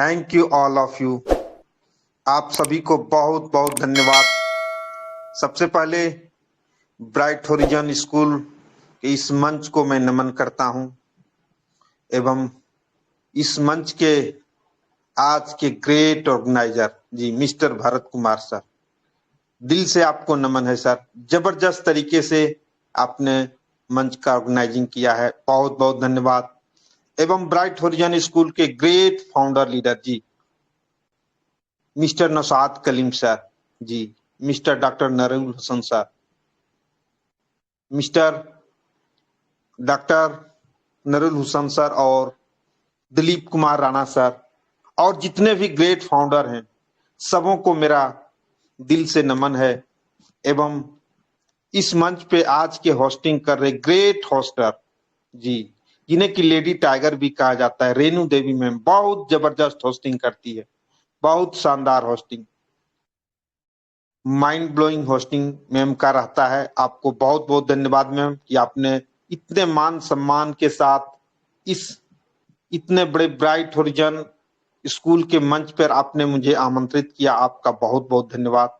Thank you all of you. आप सभी को बहुत बहुत धन्यवाद। सबसे पहले ब्राइट होरिजन स्कूल के इस मंच को मैं नमन करता हूं एवं इस मंच के आज के ग्रेट ऑर्गेनाइजर जी मिस्टर भरत कुमार सर, दिल से आपको नमन है सर। जबरदस्त तरीके से आपने मंच का ऑर्गेनाइजिंग किया है, बहुत बहुत धन्यवाद। एवं ब्राइट होरिजन स्कूल के great founder leader ji mister Naushad Kaleem sir ji, mister doctor Nurul Hasan sir, mister doctor Nurul Hussain sir और दिलीप कुमार राणा सर और जितने भी ग्रेट फाउंडर हैं, सबों को मेरा दिल से नमन है। एवं इस मंच पे आज के होस्टिंग कर रहे ग्रेट होस्टर जी, जिन्हें की लेडी टाइगर भी कहा जाता है, रेणु देवी मैम बहुत जबरदस्त होस्टिंग करती है, बहुत शानदार hosting, mind blowing hosting ma'am का रहता है। आपको बहुत बहुत धन्यवाद मैम कि आपने इतने मान सम्मान के साथ इस इतने बड़े ब्राइट होरिजन स्कूल के मंच पर आपने मुझे आमंत्रित किया। आपका बहुत बहुत धन्यवाद।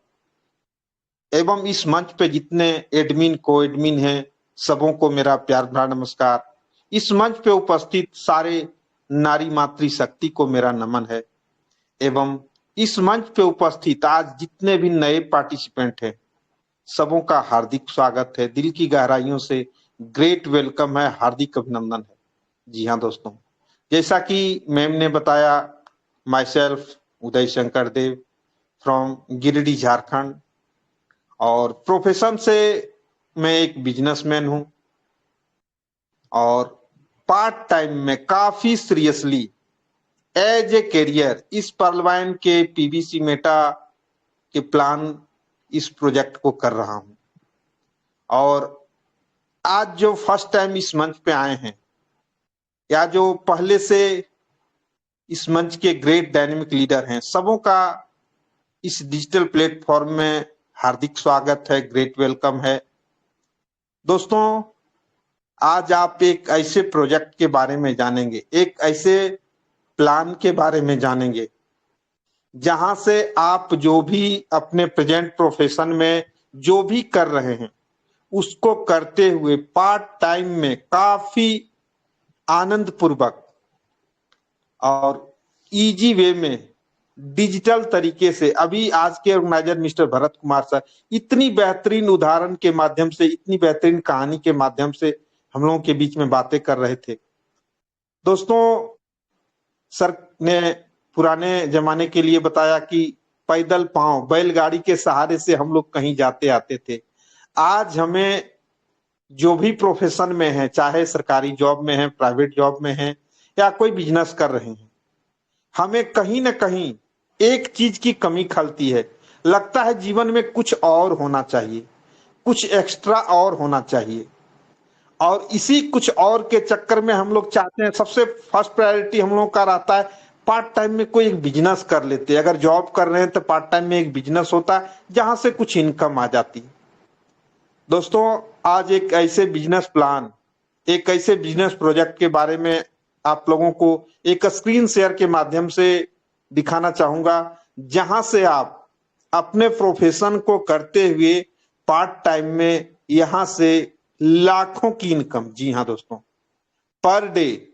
एवं इस मंच पे जितने एडमिन को एडमिन हैं, सबों को मेरा प्यार भरा नमस्कार। इस मंच पे उपस्थित सारे नारी मातृशक्ति को मेरा नमन है। एवं इस मंच पे उपस्थित आज जितने भी नए पार्टिसिपेंट हैं, सबों का हार्दिक स्वागत है, दिल की गहराइयों से ग्रेट वेलकम है, हार्दिक अभिनंदन है। जी हाँ दोस्तों, जैसा कि मैम ने बताया, my self Uday Shankar Dev from Giridih Jharkhand, और प्रोफेशन से मैं एक बिजनेसमैन हूं और पार्ट टाइम में काफी सीरियसली एज ए कैरियर इस पर्लवाइन के पीवीसी मेटा के प्लान इस प्रोजेक्ट को कर रहा हूं। और आज जो फर्स्ट टाइम इस मंच पे आए हैं या जो पहले से इस मंच के ग्रेट डायनेमिक लीडर हैं, सबों का इस डिजिटल प्लेटफॉर्म में हार्दिक स्वागत है, ग्रेट वेलकम है। दोस्तों, आज आप एक ऐसे प्रोजेक्ट के बारे में जानेंगे, एक ऐसे प्लान के बारे में जानेंगे जहां से आप जो भी अपने प्रेजेंट प्रोफेशन में जो भी कर रहे हैं, उसको करते हुए पार्ट टाइम में काफी आनंद पूर्वक और इजी वे में डिजिटल तरीके से, अभी आज के organiser mister Bharat Kumar sir इतनी बेहतरीन उदाहरण के माध्यम से, इतनी बेहतरीन कहानी के माध्यम से हम लोगों के बीच में बातें कर रहे थे। दोस्तों, सर ने पुराने जमाने के लिए बताया कि पैदल पांव बैलगाड़ी के सहारे से हम लोग कहीं जाते आते थे। आज हमें जो भी प्रोफेशन में है, चाहे सरकारी जॉब में है, प्राइवेट जॉब में है या कोई बिजनेस कर रहे हैं, हमें कहीं ना कहीं एक चीज की कमी खलती है। लगता है जीवन में कुछ और होना चाहिए, कुछ एक्स्ट्रा और होना चाहिए, और इसी कुछ और के चक्कर में हम लोग चाहते हैं, सबसे फर्स्ट प्रायोरिटी हम लोग का रहता है पार्ट टाइम में कोई एक बिजनेस कर लेते हैं। अगर जॉब कर रहे हैं तो पार्ट टाइम में एक बिजनेस होता है जहां से कुछ इनकम आ जाती है। दोस्तों, आज एक ऐसे बिजनेस प्लान, एक ऐसे बिजनेस प्रोजेक्ट के बारे में आप लोगों को एक स्क्रीन शेयर के माध्यम से दिखाना चाहूंगा, जहां से आप अपने प्रोफेशन को करते हुए पार्ट टाइम में यहां से लाखों की इनकम, जी हाँ दोस्तों, पर डे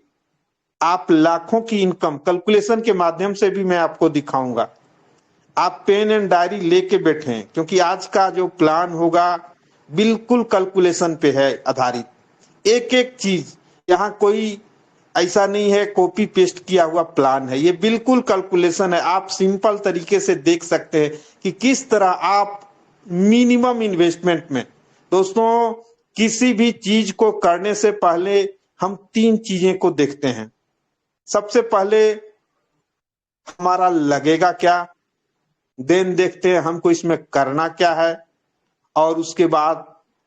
आप लाखों की इनकम कैलकुलेशन के माध्यम से भी मैं आपको दिखाऊंगा। आप पेन एंड डायरी लेके बैठे, क्योंकि आज का जो प्लान होगा बिल्कुल कैलकुलेशन पे है आधारित। एक एक चीज, यहाँ कोई ऐसा नहीं है कॉपी पेस्ट किया हुआ प्लान है, ये बिल्कुल कैलकुलेशन है। आप सिंपल तरीके से देख सकते हैं कि किस तरह आप मिनिमम इन्वेस्टमेंट में, दोस्तों, किसी भी चीज को करने से पहले हम तीन चीजें को देखते हैं। सबसे पहले हमारा लगेगा क्या, देन देखते हैं हमको इसमें करना क्या है, और उसके बाद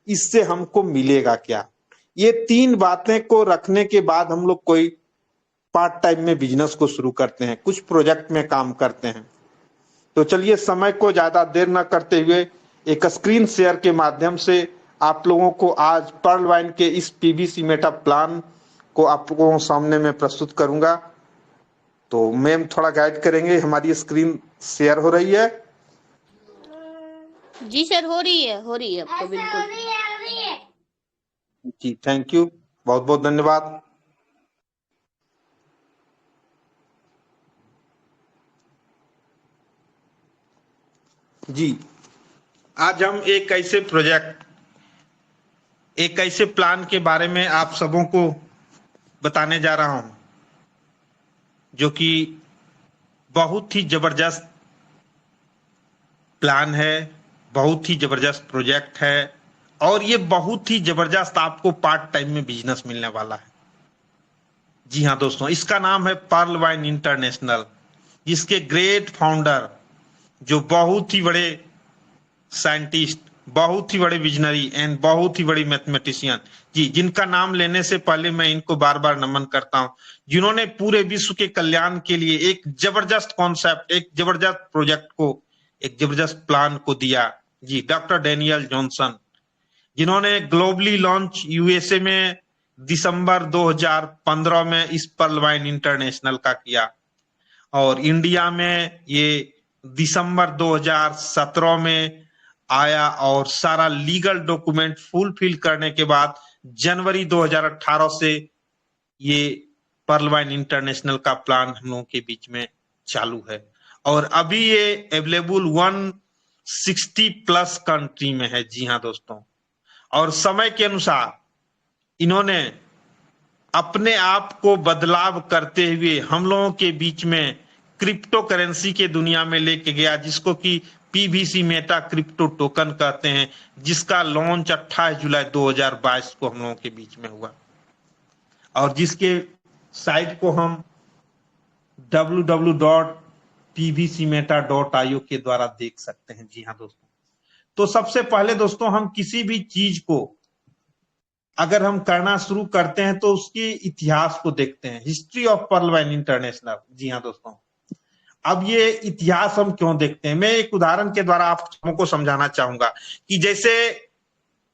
इससे हमको मिलेगा क्या। ये तीन बातें को रखने के बाद हम लोग कोई पार्ट टाइम में बिजनेस को शुरू करते हैं, कुछ प्रोजेक्ट में काम करते हैं। तो चलिए, समय को ज्यादा देर न करते हुए एक स्क्रीन शेयर के माध्यम से आप लोगों को आज पर्लवाइन के इस पीवीसी मेटा प्लान को आप लोगों के सामने में प्रस्तुत करूंगा। तो मैम थोड़ा गाइड करेंगे, हमारी स्क्रीन शेयर हो रही है? जी सर, हो रही है अब तो बिल्कुल। जी थैंक यू, बहुत बहुत धन्यवाद। जी आज हम एक ऐसे प्लान के बारे में आप सबों को बताने जा रहा हूं जो कि बहुत ही जबरदस्त प्लान है, बहुत ही जबरदस्त प्रोजेक्ट है और ये बहुत ही जबरदस्त आपको पार्ट टाइम में बिजनेस मिलने वाला है। जी हाँ दोस्तों, इसका नाम है पर्ल वाइन इंटरनेशनल, जिसके ग्रेट फाउंडर जो बहुत ही बड़े साइंटिस्ट, बहुत ही बड़े विजनरी एंड बहुत ही बड़ी मैथमेटिशियन, जी जिनका नाम लेने से पहले मैं इनको बार बार नमन करता हूं, जिन्होंने पूरे विश्व के कल्याण के लिए एक जबरदस्त कॉन्सेप्ट, एक जबरदस्त प्रोजेक्ट को, एक जबरदस्त प्लान को दिया। जी डॉक्टर डेनियल जॉनसन, जिन्होंने ग्लोबली लॉन्च यूएसए में दिसंबर 2015 में इस पर्ल वाइन इंटरनेशनल का किया और इंडिया में ये दिसंबर 2017 में आया और सारा लीगल डॉक्यूमेंट फुलफिल करने के बाद जनवरी 2018 से ये पर्ल वाइन इंटरनेशनल का प्लान हम लोगों के बीच में चालू है और अभी ये अवेलेबल 160 प्लस कंट्री में है। जी हाँ दोस्तों, और समय के अनुसार इन्होंने अपने आप को बदलाव करते हुए हम लोगों के बीच में क्रिप्टो करेंसी के दुनिया में लेके गया, जिसको कि पीवीसी मेटा क्रिप्टो टोकन कहते हैं, जिसका लॉन्च 28 जुलाई 2022 को हम लोगों के बीच में हुआ और जिसके साइट को हम www.pvcmeta.io के द्वारा देख सकते हैं। जी हाँ दोस्तों, तो सबसे पहले दोस्तों हम किसी भी चीज को अगर हम करना शुरू करते हैं तो उसके इतिहास को देखते हैं, history of Pearl Wine International. जी हाँ दोस्तों, अब ये इतिहास हम क्यों देखते हैं, मैं एक उदाहरण के द्वारा आप सबको समझाना चाहूंगा कि जैसे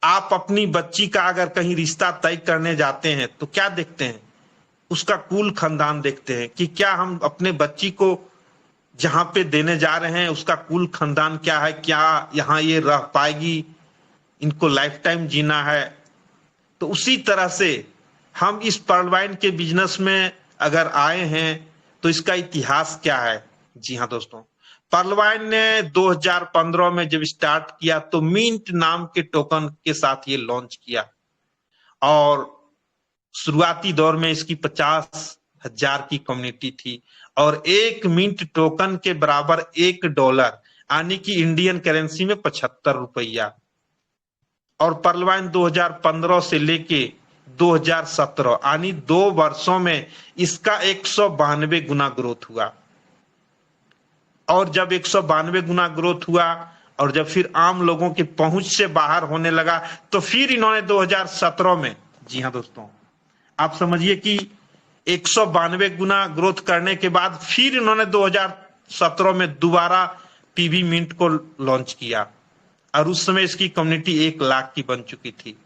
आप अपनी बच्ची का अगर कहीं रिश्ता तय करने जाते हैं तो क्या देखते हैं, उसका कुल खानदान देखते हैं कि क्या हम अपने बच्ची को जहां पे देने जा रहे हैं उसका कुल खानदान क्या है, क्या यहाँ ये रह पाएगी, इनको लाइफ टाइम जीना है। तो उसी तरह से हम इस पर्ल वाइन के बिजनेस में अगर आए हैं तो इसका इतिहास क्या है। जी हाँ दोस्तों, पर्ल वाइन ने 2015 में जब स्टार्ट किया तो मिंट नाम के टोकन के साथ ये लॉन्च किया और शुरुआती दौर में इसकी 50,000 की कम्युनिटी थी और एक मिंट टोकन के बराबर $1 यानी कि इंडियन करेंसी में 75 रुपया। और पर्ल वाइन 2015 से लेके 2017 यानी 2 वर्षों में इसका 192 गुना ग्रोथ हुआ और जब 192 गुना ग्रोथ हुआ और जब फिर आम लोगों की पहुंच से बाहर होने लगा तो फिर इन्होंने 2017 में, जी हाँ दोस्तों आप समझिए कि 192 गुना ग्रोथ करने के बाद फिर इन्होंने 2017 में दोबारा पीवी मिंट को लॉन्च किया और उस समय इसकी कम्युनिटी 1 लाख की बन चुकी थी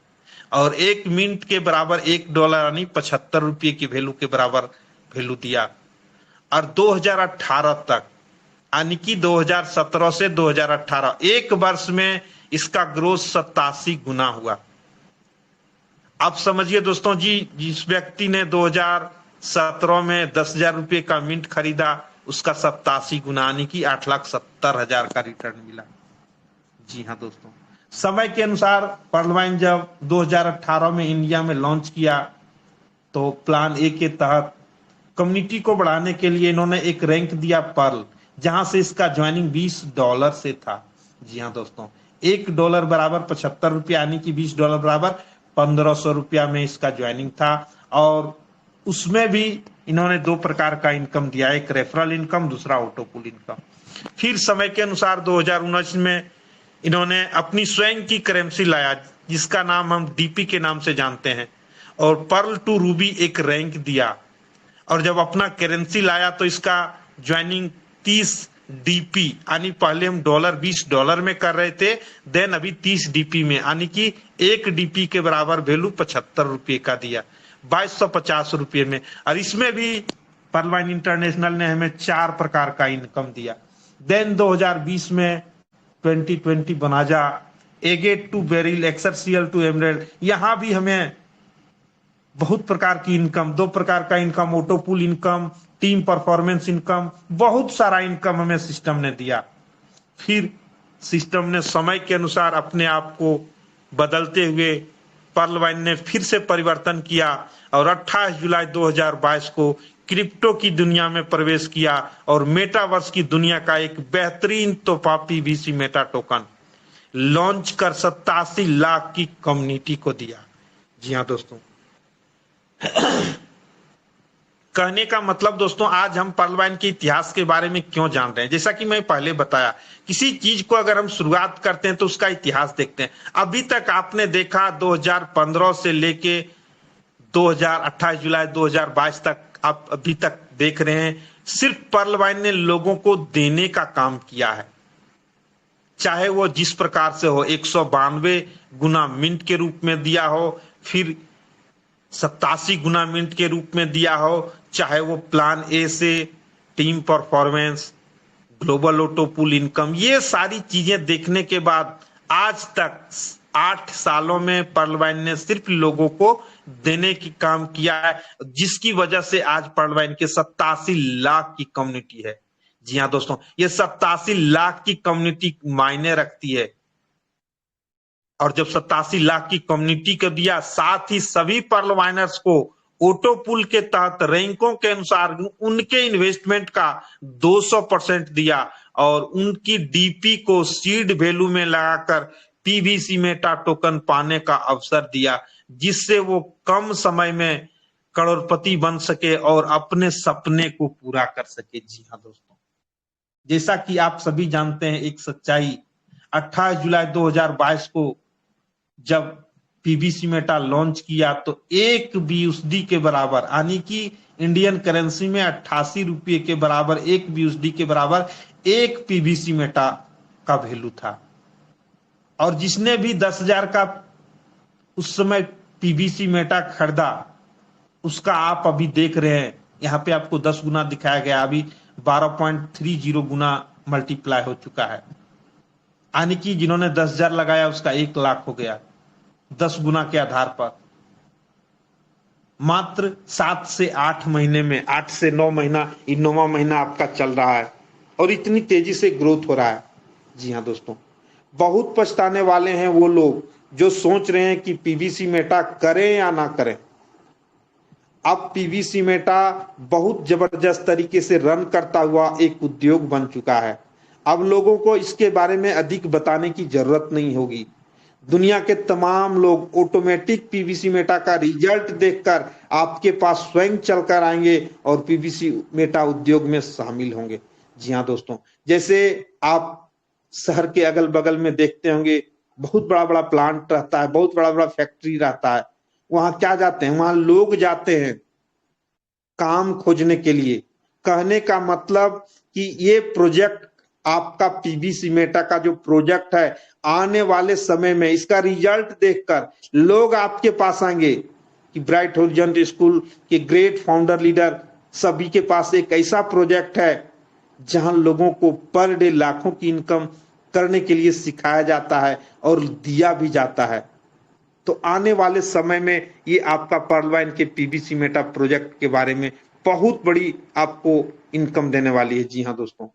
और एक मिंट के बराबर $1 यानी 75 रुपये की वैल्यू के बराबर वैल्यू दिया और 2018 तक यानी कि 2017 से 2018 एक वर्ष में इसका ग्रोथ 87 गुना हुआ। आप समझिए दोस्तों जी, जिस व्यक्ति ने 2017 में 10,000 रुपये का मिंट खरीदा उसका 87 गुना यानी कि 8,70,000 का रिटर्न मिला। जी हाँ दोस्तों, समय के अनुसार पर्ल वाइन जब 2018 में इंडिया में लॉन्च किया तो प्लान ए के तहत कम्युनिटी को बढ़ाने के लिए इन्होंने एक रैंक दिया पर्ल, जहां से इसका ज्वाइनिंग $20 से था। जी हाँ दोस्तों, $1 बराबर 75 रुपया यानी कि $20 बराबर 1,500 रुपया में इसका ज्वाइनिंग था और उसमें भी इन्होंने 2 प्रकार का इनकम दिया, एक रेफरल इनकम, दूसरा ऑटोपुल इनकम। फिर समय के अनुसार 2019 में इन्होंने अपनी स्वयं की करेंसी लाया जिसका नाम हम डीपी के नाम से जानते हैं और पर्ल टू रूबी एक रैंक दिया और जब अपना करेंसी लाया तो इसका ज्वाइनिंग 30 डीपी यानी पहले हम $20 में कर रहे थे, देन अभी 30 डीपी में यानी कि 1 डीपी के बराबर वैल्यू 75 रुपये का दिया, 2250 रुपये में। और इसमें भी पर्लवाइन इंटरनेशनल ने हमें 4 प्रकार का इनकम दिया। देन 2020 में 2020 बनाजा, एगेट टू बेरिल, एक्सरसीएल टू एमरेल्ड, यहां भी हमें बहुत प्रकार की इनकम, 2 प्रकार का income, autopool income, team performance income, बहुत सारा इनकम हमें सिस्टम ने दिया। फिर सिस्टम ने समय के अनुसार अपने आप को बदलते हुए पर्लवाइन ने फिर से परिवर्तन किया और 28 जुलाई 2022 को क्रिप्टो की दुनिया में प्रवेश किया और मेटावर्स की दुनिया का एक बेहतरीन तोहफा पीवीसी मेटा टोकन लॉन्च कर 87 लाख की कम्युनिटी को दिया। जी हाँ दोस्तों, कहने का मतलब दोस्तों, आज हम पर्लवाइन के इतिहास के बारे में क्यों जान रहे हैं। जैसा कि मैं पहले बताया, किसी चीज को अगर हम शुरुआत करते हैं तो उसका इतिहास देखते हैं। अभी तक आपने देखा 2015 से लेके 28 जुलाई 2022 तक आप अभी तक देख रहे हैं, सिर्फ पर्लवाइन ने लोगों को देने का काम किया है। चाहे वो जिस प्रकार से हो, 192 गुना मिंट के रूप में दिया हो, फिर 87 गुना मिंट के रूप में दिया हो, चाहे वो प्लान ए से team performance, global autopool income, ये सारी चीजें देखने के बाद आज तक 8 सालों में पर्लवाइन ने सिर्फ लोगों को देने की काम किया है, जिसकी वजह से आज पर्लवाइन के 87 लाख की कम्युनिटी है। जी हाँ दोस्तों, ये 87 लाख की कम्युनिटी मायने रखती है। और जब 87 लाख की कम्युनिटी को दिया, साथ ही सभी पर्लवाइनर्स को ऑटोपूल के तहत रैंकों के अनुसार उनके इन्वेस्टमेंट का 200% दिया और उनकी डीपी को सीड वैल्यू में लगाकर पीवीसी मेटा टोकन पाने का अवसर दिया, जिससे वो कम समय में करोड़पति बन सके और अपने सपने को पूरा कर सके। जी हाँ दोस्तों, जैसा कि आप सभी जानते हैं एक सच्चाई, 28 जुलाई 2022 को जब पीवीसी मेटा लॉन्च किया तो 1 बीयूएसडी के बराबर, यानी कि इंडियन करेंसी में 88 रुपये के बराबर, 1 बीयूएसडी के बराबर 1 पीवीसी मेटा का वैल्यू था। और जिसने भी 10,000 का उस समय पीवीसी मेटा खरीदा, उसका आप अभी देख रहे हैं, यहाँ पे आपको 10 गुना दिखाया गया, अभी 12.30 गुना मल्टीप्लाई हो चुका है, यानी कि जिन्होंने 10,000 लगाया उसका 1 लाख हो गया 10 गुना के आधार पर। मात्र 7 से 8 महीने में, 8 से 9 महीना, 9वां महीना आपका चल रहा है और इतनी तेजी से ग्रोथ हो रहा है। जी हाँ दोस्तों, बहुत पछताने वाले हैं वो लोग जो सोच रहे हैं कि पीवीसी मेटा करें या ना करें। अब पीवीसी मेटा बहुत जबरदस्त तरीके से रन करता हुआ एक उद्योग बन चुका है। अब लोगों को इसके बारे में अधिक बताने की जरूरत नहीं होगी। दुनिया के तमाम लोग ऑटोमेटिक पीवीसी मेटा का रिजल्ट देखकर आपके पास स्वयं चलकर आएंगे और पीवीसी मेटा उद्योग में शामिल होंगे। जी हाँ दोस्तों, जैसे आप शहर के अगल बगल में देखते होंगे, बहुत बड़ा बड़ा प्लांट रहता है, बहुत बड़ा बड़ा फैक्ट्री रहता है। वहां क्या जाते हैं, वहां लोग जाते हैं काम खोजने के लिए। कहने का मतलब कि ये प्रोजेक्ट, आपका पीवीसी मेटा का जो प्रोजेक्ट है, आने वाले समय में इसका रिजल्ट देखकर लोग आपके पास आएंगे कि ब्राइट होरिजॉन स्कूल के ग्रेट फाउंडर लीडर सभी के पास एक ऐसा प्रोजेक्ट है जहां लोगों को पर डे लाखों की इनकम करने के लिए सिखाया जाता है और दिया भी जाता है। तो आने वाले समय में ये आपका पर्लवाइन के पीवीसी मेटा प्रोजेक्ट के बारे में बहुत बड़ी आपको इनकम देने वाली है। जी हाँ दोस्तों,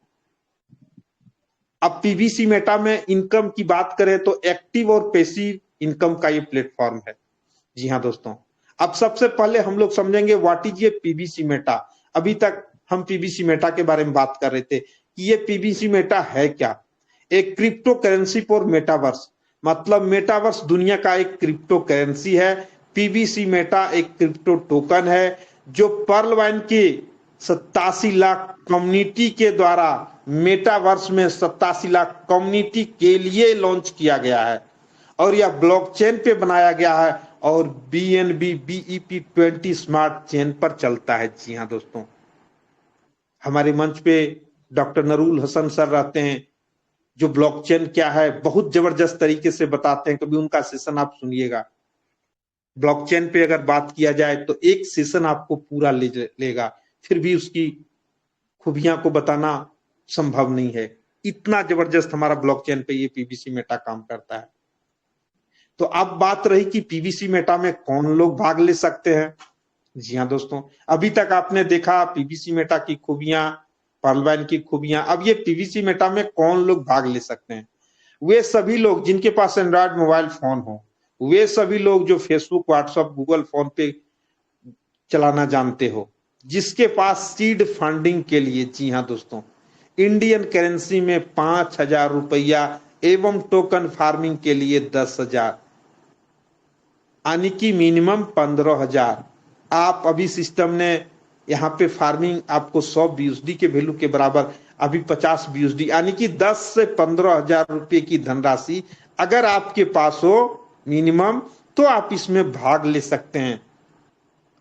अब पीवीसी मेटा में इनकम की बात करें तो एक्टिव और पैसिव इनकम का ये प्लेटफॉर्म है। जी हाँ दोस्तों, अब सबसे पहले हम लोग समझेंगे व्हाट इज ये पीवीसी मेटा। अभी तक हम पीवीसी मेटा के बारे में बात कर रहे थे कि ये पीवीसी मेटा है क्या। एक क्रिप्टो करेंसी फॉर मेटावर्स, मतलब मेटावर्स दुनिया का एक क्रिप्टो करेंसी है। पीवीसी मेटा एक क्रिप्टो टोकन है जो पर्लवाइन की 87 लाख कम्युनिटी के द्वारा मेटावर्स में 87 लाख कम्युनिटी के लिए लॉन्च किया गया है और यह ब्लॉकचेन पे बनाया गया है और BNB BEP20 स्मार्ट चेन पर चलता है। जी हाँ दोस्तों, हमारे मंच पे डॉक्टर नरूल हसन सर रहते हैं जो ब्लॉकचेन क्या है बहुत जबरदस्त तरीके से बताते हैं, कभी उनका सेशन आप सुनिएगा। ब्लॉकचेन पे अगर बात किया जाए तो एक सेशन आपको पूरा लेगा, फिर भी उसकी खूबियां को बताना संभव नहीं है। इतना जबरदस्त हमारा ब्लॉकचेन पे ये पीवीसी मेटा काम करता है। तो अब बात रही कि पीवीसी मेटा में कौन लोग भाग ले सकते हैं। जी हाँ दोस्तों, अभी तक आपने देखा पीवीसी मेटा की खूबियां, पर्लवैन की खूबियां। अब ये पीवीसी मेटा में कौन लोग भाग ले सकते हैं? वे सभी लोग जिनके पास एंड्रॉयड मोबाइल फोन हो, वे सभी लोग जो फेसबुक, व्हाट्सएप, गूगल फोन पे चलाना जानते हो, जिसके पास सीड फंडिंग के लिए, जी हाँ दोस्तों, इंडियन करेंसी में 5,000 रुपया एवं टोकन फार्मिंग के लिए 10,000, यानी कि मिनिमम 15,000। आप अभी सिस्टम ने यहाँ पे फार्मिंग आपको 100 BUSD के वैल्यू के बराबर अभी 50 BUSD यानी कि 10 से 15,000 रुपये की धनराशि अगर आपके पास हो मिनिमम, तो आप इसमें भाग ले सकते हैं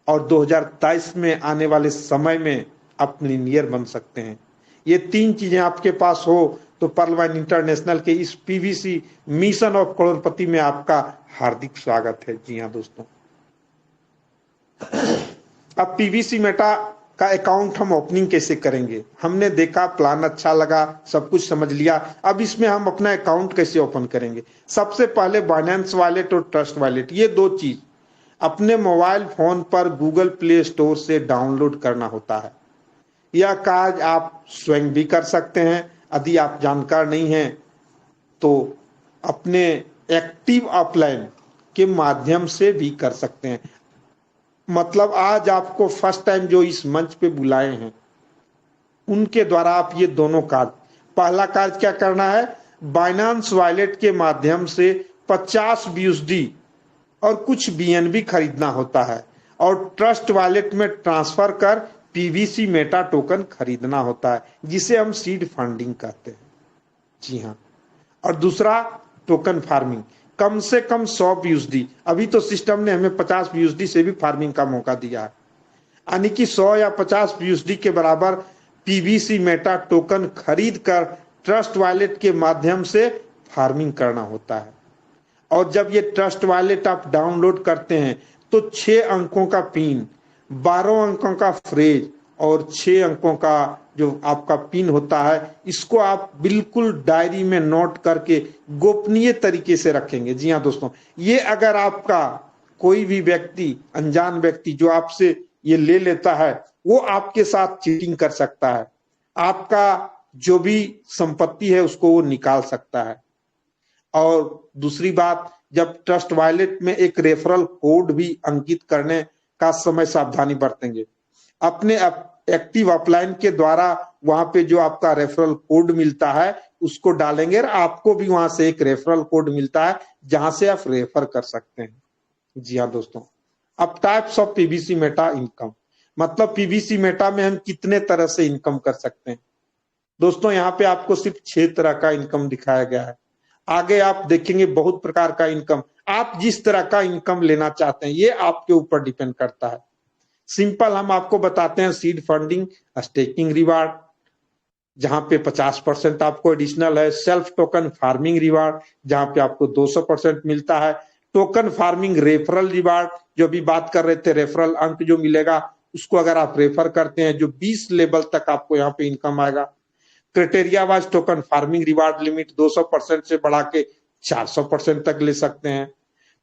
और 2023 में आने वाले समय में आप मिलियनियर बन सकते हैं। ये 3 चीजें आपके पास हो तो पर्लवैन इंटरनेशनल के इस पीवीसी मिशन ऑफ करोड़पति में आपका हार्दिक स्वागत है। जी हाँ दोस्तों, अब पीवीसी मेटा का अकाउंट हम ओपनिंग कैसे करेंगे? हमने देखा, प्लान अच्छा लगा, सब कुछ समझ लिया। अब इसमें हम अपना अकाउंट कैसे ओपन करेंगे? सबसे पहले बाइनेंस वॉलेट और ट्रस्ट वॉलेट, ये 2 चीज अपने मोबाइल फोन पर गूगल प्ले स्टोर से डाउनलोड करना होता है। यह कार्य आप स्वयं भी कर सकते हैं। यदि आप जानकार नहीं हैं तो अपने एक्टिव अपलाइन के माध्यम से भी कर सकते हैं। मतलब आज आपको फर्स्ट टाइम जो इस मंच पे बुलाए हैं उनके द्वारा आप ये दोनों कार्य, पहला कार्य क्या करना है, बाइनेंस वॉलेट के माध्यम से 50 BUSD और कुछ BNB खरीदना होता है और ट्रस्ट वॉलेट में ट्रांसफर कर पीवीसी मेटा टोकन खरीदना होता है, जिसे हम सीड फंडिंग कहते हैं। जी हाँ, और दूसरा टोकन फार्मिंग, कम से कम 100 BUSD। अभी तो सिस्टम ने हमें 50 BUSD से भी फार्मिंग का मौका दिया है, यानी कि 100 या 50 BUSD के बराबर पीवीसी मेटा टोकन खरीद कर ट्रस्ट वॉलेट के माध्यम से फार्मिंग करना होता है। और जब ये ट्रस्ट वॉलेट आप डाउनलोड करते हैं तो 6 अंकों का पिन, 12 अंकों का फ्रेज और 6 अंकों का जो आपका पिन होता है, इसको आप बिल्कुल डायरी में नोट करके गोपनीय तरीके से रखेंगे। जी हाँ दोस्तों, ये अगर आपका कोई भी व्यक्ति, अनजान व्यक्ति जो आपसे ये ले लेता है, वो आपके साथ चीटिंग कर सकता है, आपका जो भी संपत्ति है उसको वो निकाल सकता है। और दूसरी बात, जब ट्रस्ट वॉलेट में एक रेफरल कोड भी अंकित करने का समय सावधानी बरतेंगे। अपने एक्टिव अपलाइन के द्वारा वहां पे जो आपका रेफरल कोड मिलता है उसको डालेंगे और आपको भी वहां से एक रेफरल कोड मिलता है जहां से आप रेफर कर सकते हैं। जी हाँ दोस्तों, अब types of PVC Meta income, मतलब पीवीसी मेटा में हम कितने तरह से इनकम कर सकते हैं। दोस्तों यहाँ पे आपको सिर्फ 6 तरह का इनकम दिखाया गया है। आगे आप देखेंगे बहुत प्रकार का इनकम, आप जिस तरह का इनकम लेना चाहते हैं ये आपके ऊपर डिपेंड करता है। सिंपल हम आपको बताते हैं, सीड फंडिंग, स्टेकिंग रिवार्ड जहां पे 50% आपको एडिशनल है, सेल्फ टोकन फार्मिंग रिवार्ड जहां पे आपको 200% मिलता है, टोकन फार्मिंग रेफरल रिवार्ड जो भी बात कर रहे थे, रेफरल अंक जो मिलेगा उसको अगर आप रेफर करते हैं जो 20 लेवल तक आपको यहाँ पे इनकम आएगा। Criteria wise token farming reward limit 200% से बढ़ा के 400% तक ले सकते हैं।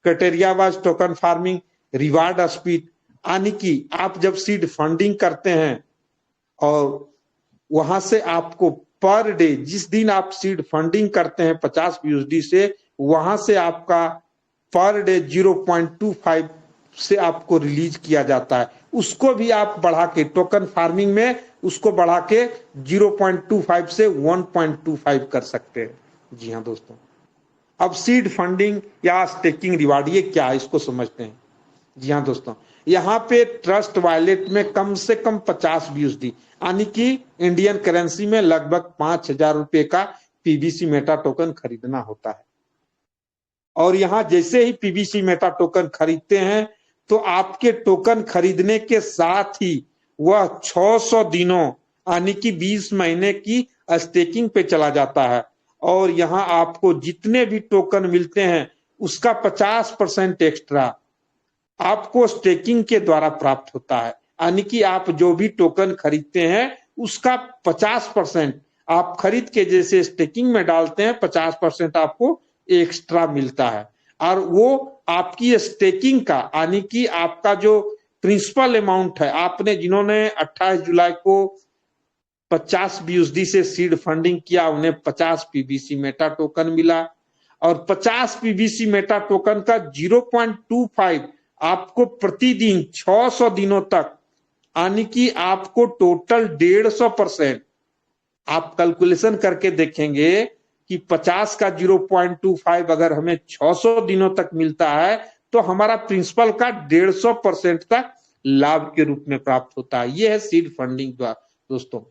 Criteria wise token farming reward speed, यानी कि आप जब सीड फंडिंग करते हैं और वहां से आपको पर डे, जिस दिन आप सीड फंडिंग करते हैं 50 BUSD से, वहां से आपका पर डे 0.25 से आपको रिलीज किया जाता है। उसको भी आप बढ़ा के टोकन फार्मिंग में उसको बढ़ा के 0.25 से 1.25 कर सकते हैं। जी हाँ दोस्तों, अब सीड फंडिंग या स्टेकिंग रिवार्ड ये क्या है इसको समझते हैं। जी हाँ दोस्तों, यहाँ पे ट्रस्ट वॉलेट में कम से कम 50 BUSD यानी कि इंडियन करेंसी में लगभग 5,000 रुपए का पीवीसी मेटा टोकन खरीदना होता है। और यहाँ जैसे ही पीवीसी मेटा टोकन खरीदते हैं तो आपके टोकन खरीदने के साथ ही वह 600 दिनों यानी कि 20 महीने की स्टेकिंग पे चला जाता है और यहाँ आपको जितने भी टोकन मिलते हैं उसका 50% एक्स्ट्रा आपको स्टेकिंग के द्वारा प्राप्त होता है। यानी कि आप जो भी टोकन खरीदते हैं उसका 50% आप खरीद के जैसे स्टेकिंग में डालते हैं, 50% आपको एक्स्ट्रा मिलता है। और वो आपकी स्टेकिंग का यानी कि आपका जो प्रिंसिपल अमाउंट है, आपने जिन्होंने 28 जुलाई को 50 BUSD से सीड फंडिंग किया उन्हें 50 पीबीसी मेटा टोकन मिला, और 50 पीबीसी मेटा टोकन का 0.25 आपको प्रतिदिन 600 दिनों तक, यानी कि आपको टोटल 150%, आप कैलकुलेशन करके देखेंगे कि 50 का 0.25 अगर हमें 600 दिनों तक मिलता है तो हमारा प्रिंसिपल का 150% तक लाभ के रूप में प्राप्त होता है। यह है सीड फंडिंग द्वारा। दोस्तों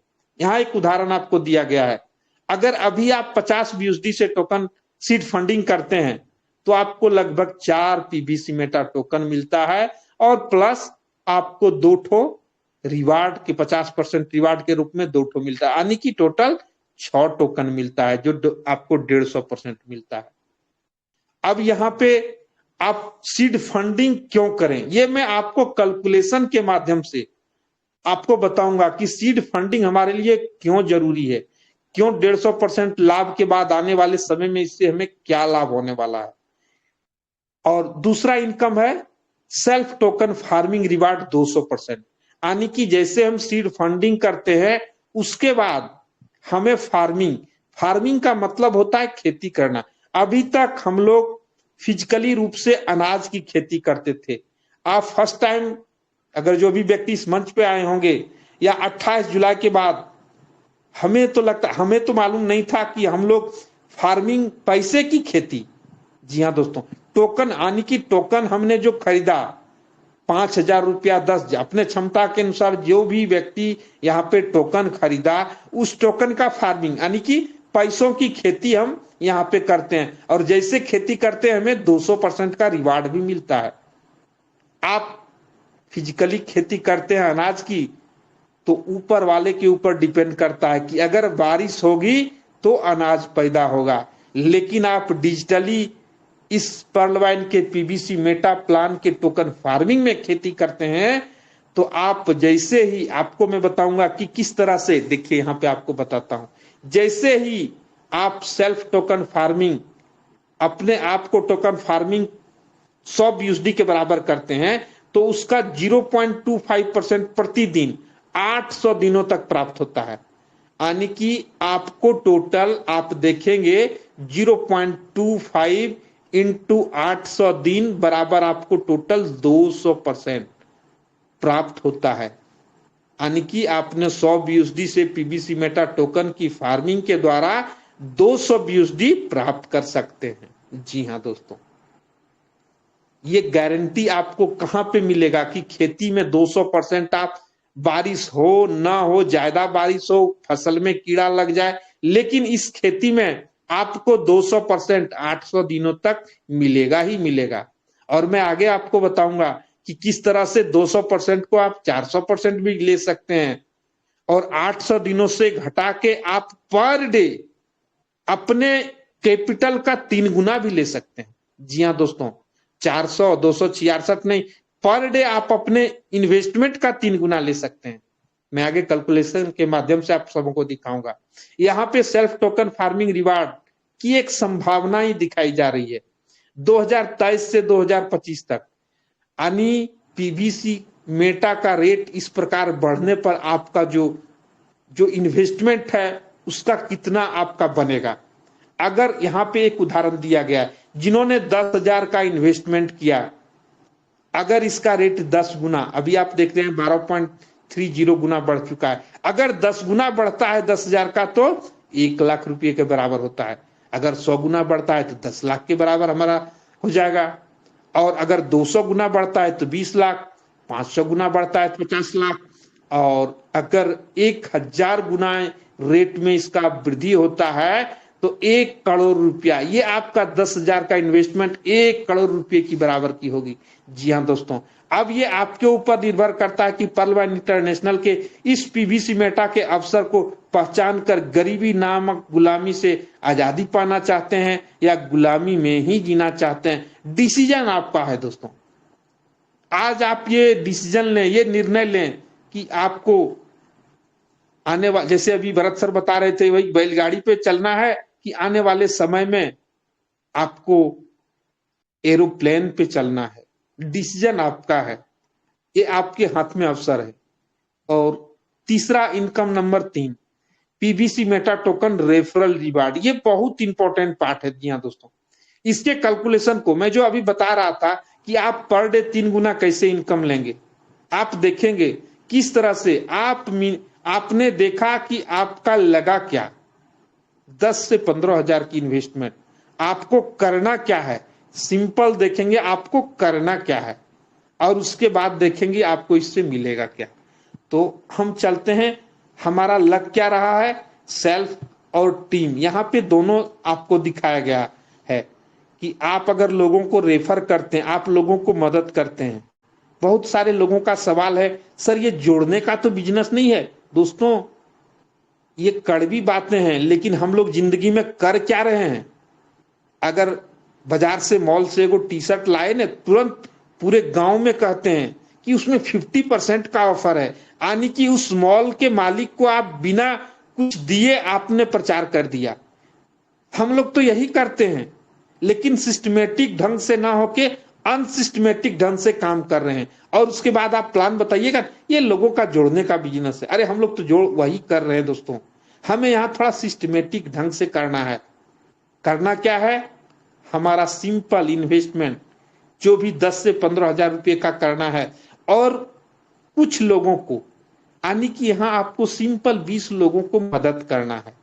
यहाँ एक उदाहरण आपको दिया गया है, अगर अभी आप 50 BUSD से टोकन सीड फंडिंग करते हैं तो आपको लगभग 4 पीबीसी मेटा टोकन मिलता है, और प्लस आपको 2 ठो रिवार्ड के 50% रिवार्ड के रूप में 2 ठो मिलता है, यानी कि टोटल 6 टोकन मिलता है जो आपको 150% मिलता है। अब यहाँ पे आप सीड फंडिंग क्यों करें, ये मैं आपको कैलकुलेशन के माध्यम से आपको बताऊंगा कि सीड फंडिंग हमारे लिए क्यों जरूरी है, क्यों 150% लाभ के बाद आने वाले समय में इससे हमें क्या लाभ होने वाला है। और दूसरा इनकम है सेल्फ टोकन फार्मिंग रिवार्ड 200%, यानी कि जैसे हम सीड फंडिंग करते हैं उसके बाद हमें फार्मिंग का मतलब होता है खेती करना। अभी तक हम लोग फिजिकली रूप से अनाज की खेती करते थे। आप फर्स्ट टाइम अगर जो भी व्यक्ति इस मंच पे आए होंगे या 28 जुलाई के बाद, हमें तो मालूम नहीं था कि हम लोग फार्मिंग पैसे की खेती, जी हाँ दोस्तों, टोकन यानी कि टोकन हमने जो खरीदा 5,000 रुपया 10 अपने क्षमता के अनुसार जो भी व्यक्ति यहाँ पे टोकन खरीदा उस टोकन का फार्मिंग यानी कि पैसों की खेती हम यहाँ पे करते हैं, और जैसे खेती करते हैं हमें 200% का रिवार्ड भी मिलता है। आप फिजिकली खेती करते हैं अनाज की तो ऊपर वाले के ऊपर डिपेंड करता है कि अगर बारिश होगी तो अनाज पैदा होगा, लेकिन आप डिजिटली इस पर्ल वाइन के पीबीसी मेटा प्लान के टोकन फार्मिंग में खेती करते हैं तो आप जैसे ही, आपको मैं बताऊंगा कि किस तरह से, देखिए यहां पे आपको बताता हूं, जैसे ही आप सेल्फ टोकन फार्मिंग अपने आप को टोकन फार्मिंग 100 BUSD के बराबर करते हैं तो उसका 0.25% प्रतिदिन 800 दिनों तक प्राप्त होता है, यानी कि आपको टोटल आप देखेंगे 0.25 इंटू 800 दिन बराबर आपको टोटल 200% प्राप्त होता है, यानी कि आपने 100 BUSD से पीबीसी मेटा टोकन की फार्मिंग के द्वारा 200 BUSD प्राप्त कर सकते हैं। जी हाँ दोस्तों, ये गारंटी आपको कहां पे मिलेगा कि खेती में 200% आप, बारिश हो ना हो, ज्यादा बारिश हो, फसल में कीड़ा लग जाए, लेकिन इस खेती में आपको 200% 800 दिनों तक मिलेगा ही मिलेगा। और मैं आगे आपको बताऊंगा कि किस तरह से 200% को आप 400% भी ले सकते हैं, और 800 दिनों से घटा के आप पर डे अपने कैपिटल का 3 गुना भी ले सकते हैं। जी हाँ दोस्तों, 400 266 नहीं, पर डे आप अपने इन्वेस्टमेंट का 3 गुना ले सकते हैं। मैं आगे कैलकुलेशन के माध्यम से आप सबको दिखाऊंगा। यहाँ पे सेल्फ टोकन फार्मिंग रिवार्ड की एक संभावना ही दिखाई जा रही है 2023 से 2025 तक, यानी पीबीसी मेटा का रेट इस प्रकार बढ़ने पर आपका जो इन्वेस्टमेंट है उसका कितना आपका बनेगा। अगर यहाँ पे एक उदाहरण दिया गया है, जिन्होंने 10,000 का इन्वेस्टमेंट किया, अगर इसका रेट 10 गुना, अभी आप देख रहे हैं 12.30 गुना बढ़ चुका है, अगर 10 गुना बढ़ता है 10,000 का तो 1 लाख रुपए के बराबर होता है, अगर 100 गुना बढ़ता है तो 10 लाख के बराबर हमारा हो जाएगा, और अगर 200 गुना बढ़ता है तो 20 लाख, 500 गुना बढ़ता है तो 50 लाख, और अगर 1000 गुना रेट में इसका वृद्धि होता है तो 1 करोड़ रुपया, ये आपका 10,000 का इन्वेस्टमेंट 1 करोड़ रुपए की बराबर की होगी। जी हाँ दोस्तों, अब ये आपके ऊपर निर्भर करता है कि पर्ल वाइन इंटरनेशनल के इस पीबीसी मेटा के अवसर को पहचान कर गरीबी नामक गुलामी से आजादी पाना चाहते हैं या गुलामी में ही जीना चाहते हैं। डिसीजन आपका है दोस्तों। आज आप ये डिसीजन लें, ये निर्णय लें कि आपको आने वाले, जैसे अभी भरत सर बता रहे थे, वही बैलगाड़ी पे चलना है कि आने वाले समय में आपको एरोप्लेन पे चलना है। डिसीजन आपका है, ये आपके हाथ में अवसर है। और तीसरा income number 3, PBC meta token referral reward, ये बहुत इंपॉर्टेंट पार्ट है। जी हाँ दोस्तों, इसके कैलकुलेशन को मैं जो अभी बता रहा था कि आप पर डे 3 गुना कैसे इनकम लेंगे, आप देखेंगे किस तरह से आपने देखा कि आपका लगा क्या 10 से 15 हजार की इन्वेस्टमेंट, आपको करना क्या है, सिंपल देखेंगे आपको करना क्या है, और उसके बाद देखेंगे आपको इससे मिलेगा क्या। तो हम चलते हैं, हमारा लग क्या रहा है, सेल्फ और टीम, यहाँ पे दोनों आपको दिखाया गया है कि आप अगर लोगों को रेफर करते हैं, आप लोगों को मदद करते हैं। बहुत सारे लोगों का सवाल है, सर ये जोड़ने का तो बिजनेस नहीं है। दोस्तों, ये कड़वी बातें हैं, लेकिन हम लोग जिंदगी में कर क्या रहे हैं। अगर बाजार से, मॉल से एगो टी शर्ट लाए ना, तुरंत पूरे गांव में कहते हैं कि उसमें 50% का ऑफर है, यानी कि उस मॉल के मालिक को आप बिना कुछ दिए आपने प्रचार कर दिया। हम लोग तो यही करते हैं, लेकिन सिस्टमेटिक ढंग से ना होके अनसिस्टमेटिक ढंग से काम कर रहे हैं। और उसके बाद आप प्लान बताइएगा ये लोगों का जोड़ने का बिजनेस है। अरे हम लोग तो जोड़ वही कर रहे हैं दोस्तों, हमें यहाँ थोड़ा सिस्टमेटिक ढंग से करना है। करना क्या है, हमारा सिंपल इन्वेस्टमेंट जो भी 10 से 15 हजार रुपये का करना है, और कुछ लोगों को, यानी कि यहाँ आपको सिंपल 20 लोगों को मदद करना है।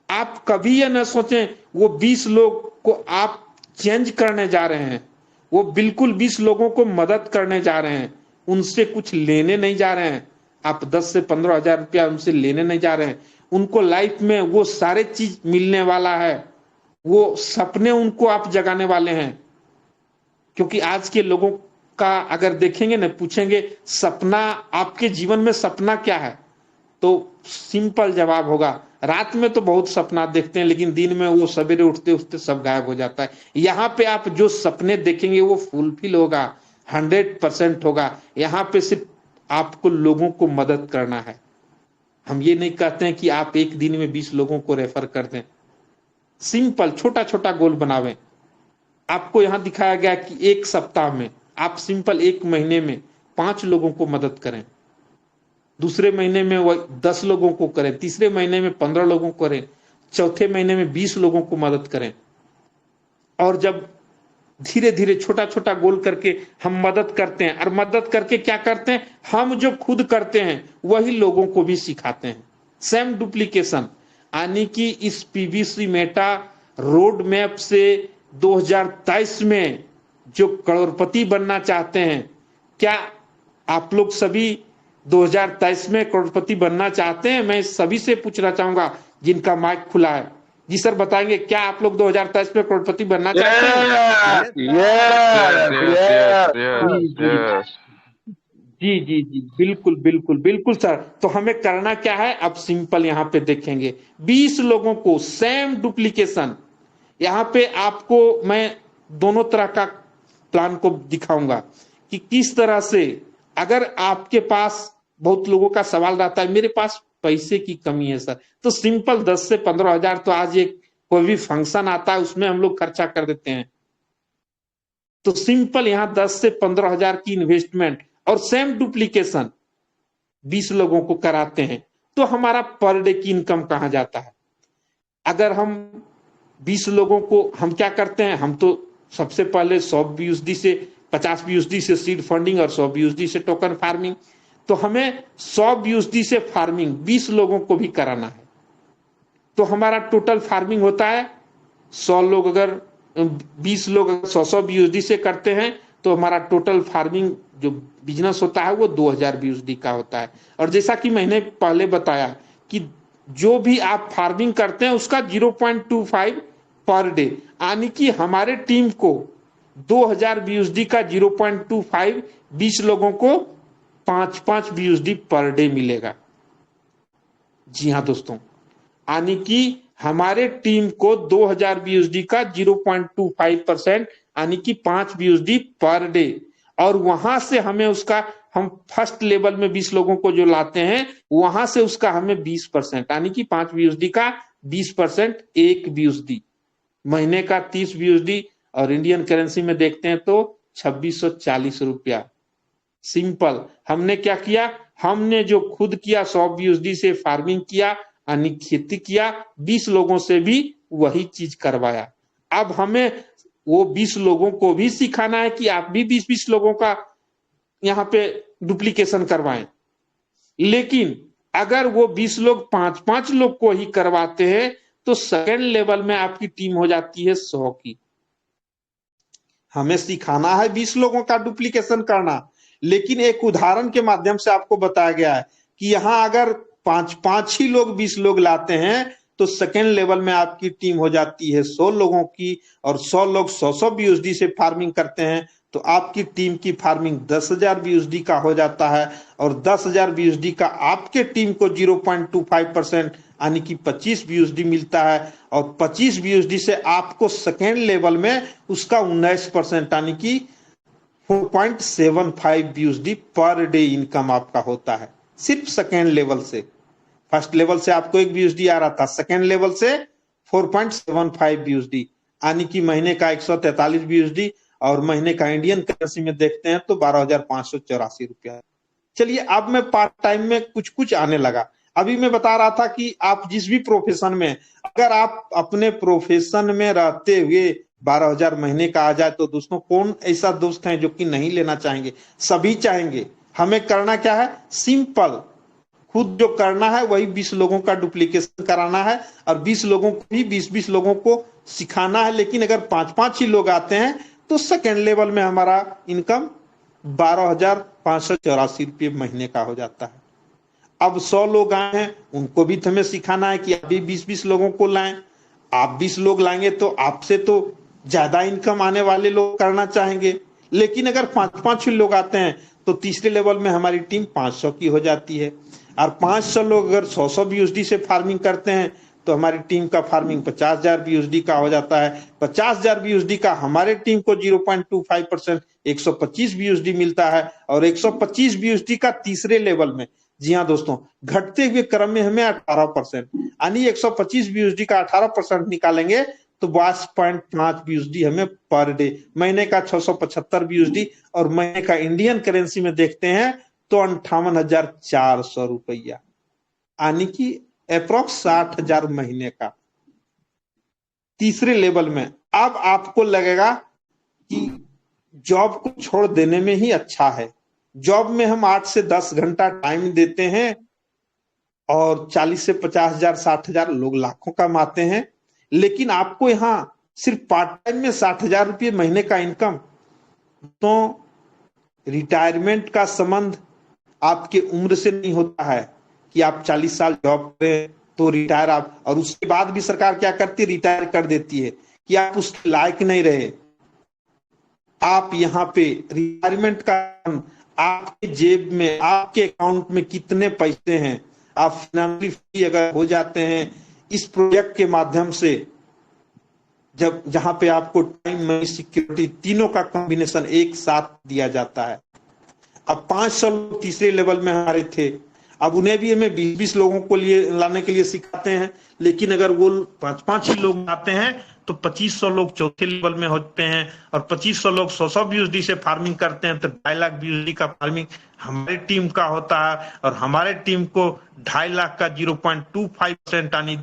आप कभी यह न सोचें वो 20 लोग को आप चेंज करने जा रहे हैं, वो बिल्कुल 20 लोगों को मदद करने जा रहे हैं, उनसे कुछ लेने नहीं जा रहे हैं। आप 10 से 15 हजार रुपया उनसे लेने नहीं जा रहे हैं, उनको लाइफ में वो सारे चीज मिलने वाला है, वो सपने उनको आप जगाने वाले हैं। क्योंकि आज के लोगों का अगर देखेंगे ना, पूछेंगे सपना, आपके जीवन में सपना क्या है, तो सिंपल जवाब होगा, रात में तो बहुत सपना देखते हैं, लेकिन दिन में वो सवेरे उठते उठते सब गायब हो जाता है। यहाँ पे आप जो सपने देखेंगे वो फुलफिल होगा, 100% होगा। यहाँ पे सिर्फ आपको लोगों को मदद करना है। हम ये नहीं कहते हैं कि आप एक दिन में 20 लोगों को रेफर कर दें, सिंपल छोटा छोटा गोल बनावें। आपको यहाँ दिखाया गया कि एक सप्ताह में आप सिंपल, एक महीने में 5 लोगों को मदद करें, दूसरे महीने में वो 10 लोगों को करें, तीसरे महीने में 15 लोगों को करें, चौथे महीने में 20 लोगों को मदद करें। और जब धीरे धीरे छोटा छोटा गोल करके हम मदद करते हैं, और मदद करके क्या करते हैं, हम जो खुद करते हैं वही लोगों को भी सिखाते हैं। सेम डुप्लीकेशन, यानी कि इस पीबीसी मेटा रोड मैप से 2023 में जो करोड़पति बनना चाहते हैं, क्या आप लोग सभी 2023 में करोड़पति बनना चाहते हैं? मैं सभी से पूछना चाहूंगा जिनका माइक खुला है। जी सर, बताएंगे क्या आप लोग 2023 में करोड़पति बनना चाहते हैं? जी जी जी, बिल्कुल बिल्कुल बिल्कुल सर। तो हमें करना क्या है, अब सिंपल यहाँ पे देखेंगे 20 लोगों को, सेम डुप्लीकेशन। यहाँ पे आपको मैं दोनों तरह का प्लान को दिखाऊंगा कि किस तरह से, अगर आपके पास, बहुत लोगों का सवाल रहता है मेरे पास पैसे की कमी है सर, तो सिंपल 10 से 15 हजार तो आज एक कोई भी फंक्शन आता है उसमें हम लोग खर्चा कर देते हैं। तो सिंपल यहाँ 10 से 15 हजार की इन्वेस्टमेंट और सेम डुप्लीकेशन 20 लोगों को कराते हैं, तो हमारा पर डे की इनकम कहाँ जाता है। अगर हम 20 लोगों को, हम क्या करते हैं, हम तो सबसे पहले 100 BUSD से 50 BUSD से सीड फंडिंग और 100 BUSD से टोकन फार्मिंग, तो हमें 100 BUSD से फार्मिंग 20 लोगों को भी कराना है। तो हमारा टोटल फार्मिंग होता है 100 लोग, अगर 20 लोग 100 BUSD से करते हैं तो हमारा टोटल फार्मिंग जो बिजनेस होता है वो 2000 BUSD का होता है। और जैसा कि मैंने पहले बताया कि जो भी आप फार्मिंग करते हैं उसका 0.25 पर डे, यानी कि हमारे टीम को 2000 BUSD का 0.25, 20 लोगों को 5-5 BUSD पर डे मिलेगा। जी हाँ दोस्तों, यानी कि हमारे टीम को 2000 BUSD का 0.25%, यानी कि 5 BUSD पर डे। और वहां से हमें उसका, हम फर्स्ट लेवल में 20 लोगों को जो लाते हैं वहां से उसका हमें 20% यानी कि 5 BUSD का 20% 1 BUSD, महीने का 30 BUSD और इंडियन करेंसी में देखते हैं तो 2640 रुपया। सिंपल। हमने क्या किया, हमने जो खुद किया 100 BUSD से फार्मिंग किया यानी खेती किया, 20 लोगों से भी वही चीज करवाया। अब हमें वो 20 लोगों को भी सिखाना है कि आप भी 20-20 लोगों का यहाँ पे डुप्लीकेशन करवाएं। लेकिन अगर वो 20 लोग 5-5 लोग को ही करवाते हैं तो सेकेंड लेवल में आपकी टीम हो जाती है 100 की। हमें सिखाना है 20 लोगों का डुप्लीकेशन करना, लेकिन एक उदाहरण के माध्यम से आपको बताया गया है कि यहां अगर 5-5 ही लोग 20 लोग लाते हैं तो सेकेंड लेवल में आपकी टीम हो जाती है 100 लोगों की, और 100 लोग 100 BUSD से फार्मिंग करते हैं तो आपकी टीम की फार्मिंग 10,000 BUSD का हो जाता है, और 10,000 BUSD का आपके टीम को 0.25% यानी कि 25 BUSD मिलता है, और 25 BUSD से आपको सेकेंड लेवल में उसका 19% यानी कि 4.75 BUSD पर डे इनकम आपका होता है, सिर्फ सेकेंड लेवल से। फर्स्ट लेवल से आपको 1 BUSD आ रहा था, सेकेंड लेवल से 4.75 BUSD यानी कि महीने का 143 BUSD, और महीने का इंडियन करेंसी में देखते हैं तो 12,584 रुपया। चलिए अब मैं पार्ट टाइम में कुछ कुछ आने लगा। अभी मैं बता रहा था कि आप जिस भी प्रोफेशन में, अगर आप अपने प्रोफेशन में रहते हुए 12,000 महीने का आ जाए तो दोस्तों कौन ऐसा दोस्त है जो कि नहीं लेना चाहेंगे? सभी चाहेंगे। हमें करना क्या है? सिंपल, खुद जो करना है वही 20 लोगों का डुप्लीकेशन कराना है, और 20 लोगों को भी 20-20 लोगों को सिखाना है। लेकिन अगर 5-5 ही लोग आते हैं तो सेकेंड लेवल में हमारा इनकम 12,584 रुपये महीने का हो जाता है। अब 100 लोग आए हैं, उनको भी हमें सिखाना है कि अभी 20-20 लोगों को लाएं। आप 20 लोग लाएंगे तो आपसे तो ज्यादा इनकम आने वाले लोग करना चाहेंगे। लेकिन अगर 5-5 ही लोग आते हैं तो तीसरे लेवल में हमारी टीम 500 की हो जाती है, और 500 लोग अगर 100 BUSD से फार्मिंग करते हैं तो हमारी टीम का फार्मिंग 50,000 BUSD का हो जाता है। 50,000 BUSD का हमारे टीम को 0.25% 125 BUSD मिलता है, और 125 BUSD का तीसरे लेवल में, जी हाँ दोस्तों, घटते हुए क्रम में हमें 18% यानी 125 BUSD का 18% निकालेंगे तो 22.5 BUSD हमें पर डे, महीने का 675 BUSD, और महीने का इंडियन करेंसी में देखते हैं तो 58,400 रुपया यानी कि अप्रोक्स 60,000 महीने का तीसरे लेवल में। अब आपको लगेगा कि जॉब को छोड़ देने में ही अच्छा है। जॉब में हम 8 से 10 घंटा टाइम देते हैं और 40 से 50,000 60,000 लोग लाखों कमाते हैं, लेकिन आपको यहाँ सिर्फ पार्ट टाइम में 60,000 रुपये महीने का इनकम। तो रिटायरमेंट का संबंध आपके उम्र से नहीं होता है कि आप 40 साल जॉब करें तो रिटायर आप, और उसके बाद भी सरकार क्या करती है? रिटायर कर देती है कि आप उसके लायक नहीं रहे। आप यहाँ पे रिटायरमेंट का आपके जेब में, आपके अकाउंट में कितने पैसे हैं, आप फाइनेंशियली फ्री अगर हो जाते हैं इस प्रोजेक्ट के माध्यम से, जब जहां पे आपको टाइम, मनी, सिक्योरिटी तीनों का कॉम्बिनेशन एक साथ दिया जाता है। अब 500 लोग तीसरे लेवल में हमारे थे, अब उन्हें भी हमें 20-20 लोगों को लिए लाने के लिए सिखाते हैं। लेकिन अगर वो 5-5 ही लोग आते हैं तो 2500 लोग चौथे लेवल में होते हैं, और 2500 लोग 100 BUSD से फार्मिंग करते हैं तो 2.5 लाख BUSD का फार्मिंग हमारी टीम का होता है, और हमारे टीम को 2.5 लाख का 0.25% यानी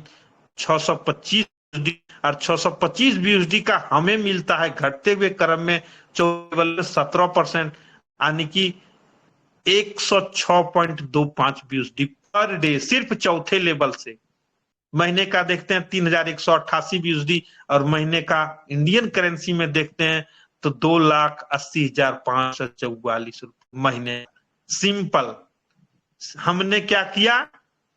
625 BUSD, और 625 BUSD का हमें मिलता है घटते हुए क्रम में चौथे लेवल में 17% यानी कि 106.25 BUSD पर डे, सिर्फ चौथे लेवल से। महीने का देखते हैं 3,188 BUSD, और महीने का इंडियन करेंसी में देखते हैं तो 2,80,544 रुपये महीने। सिंपल। हमने क्या किया?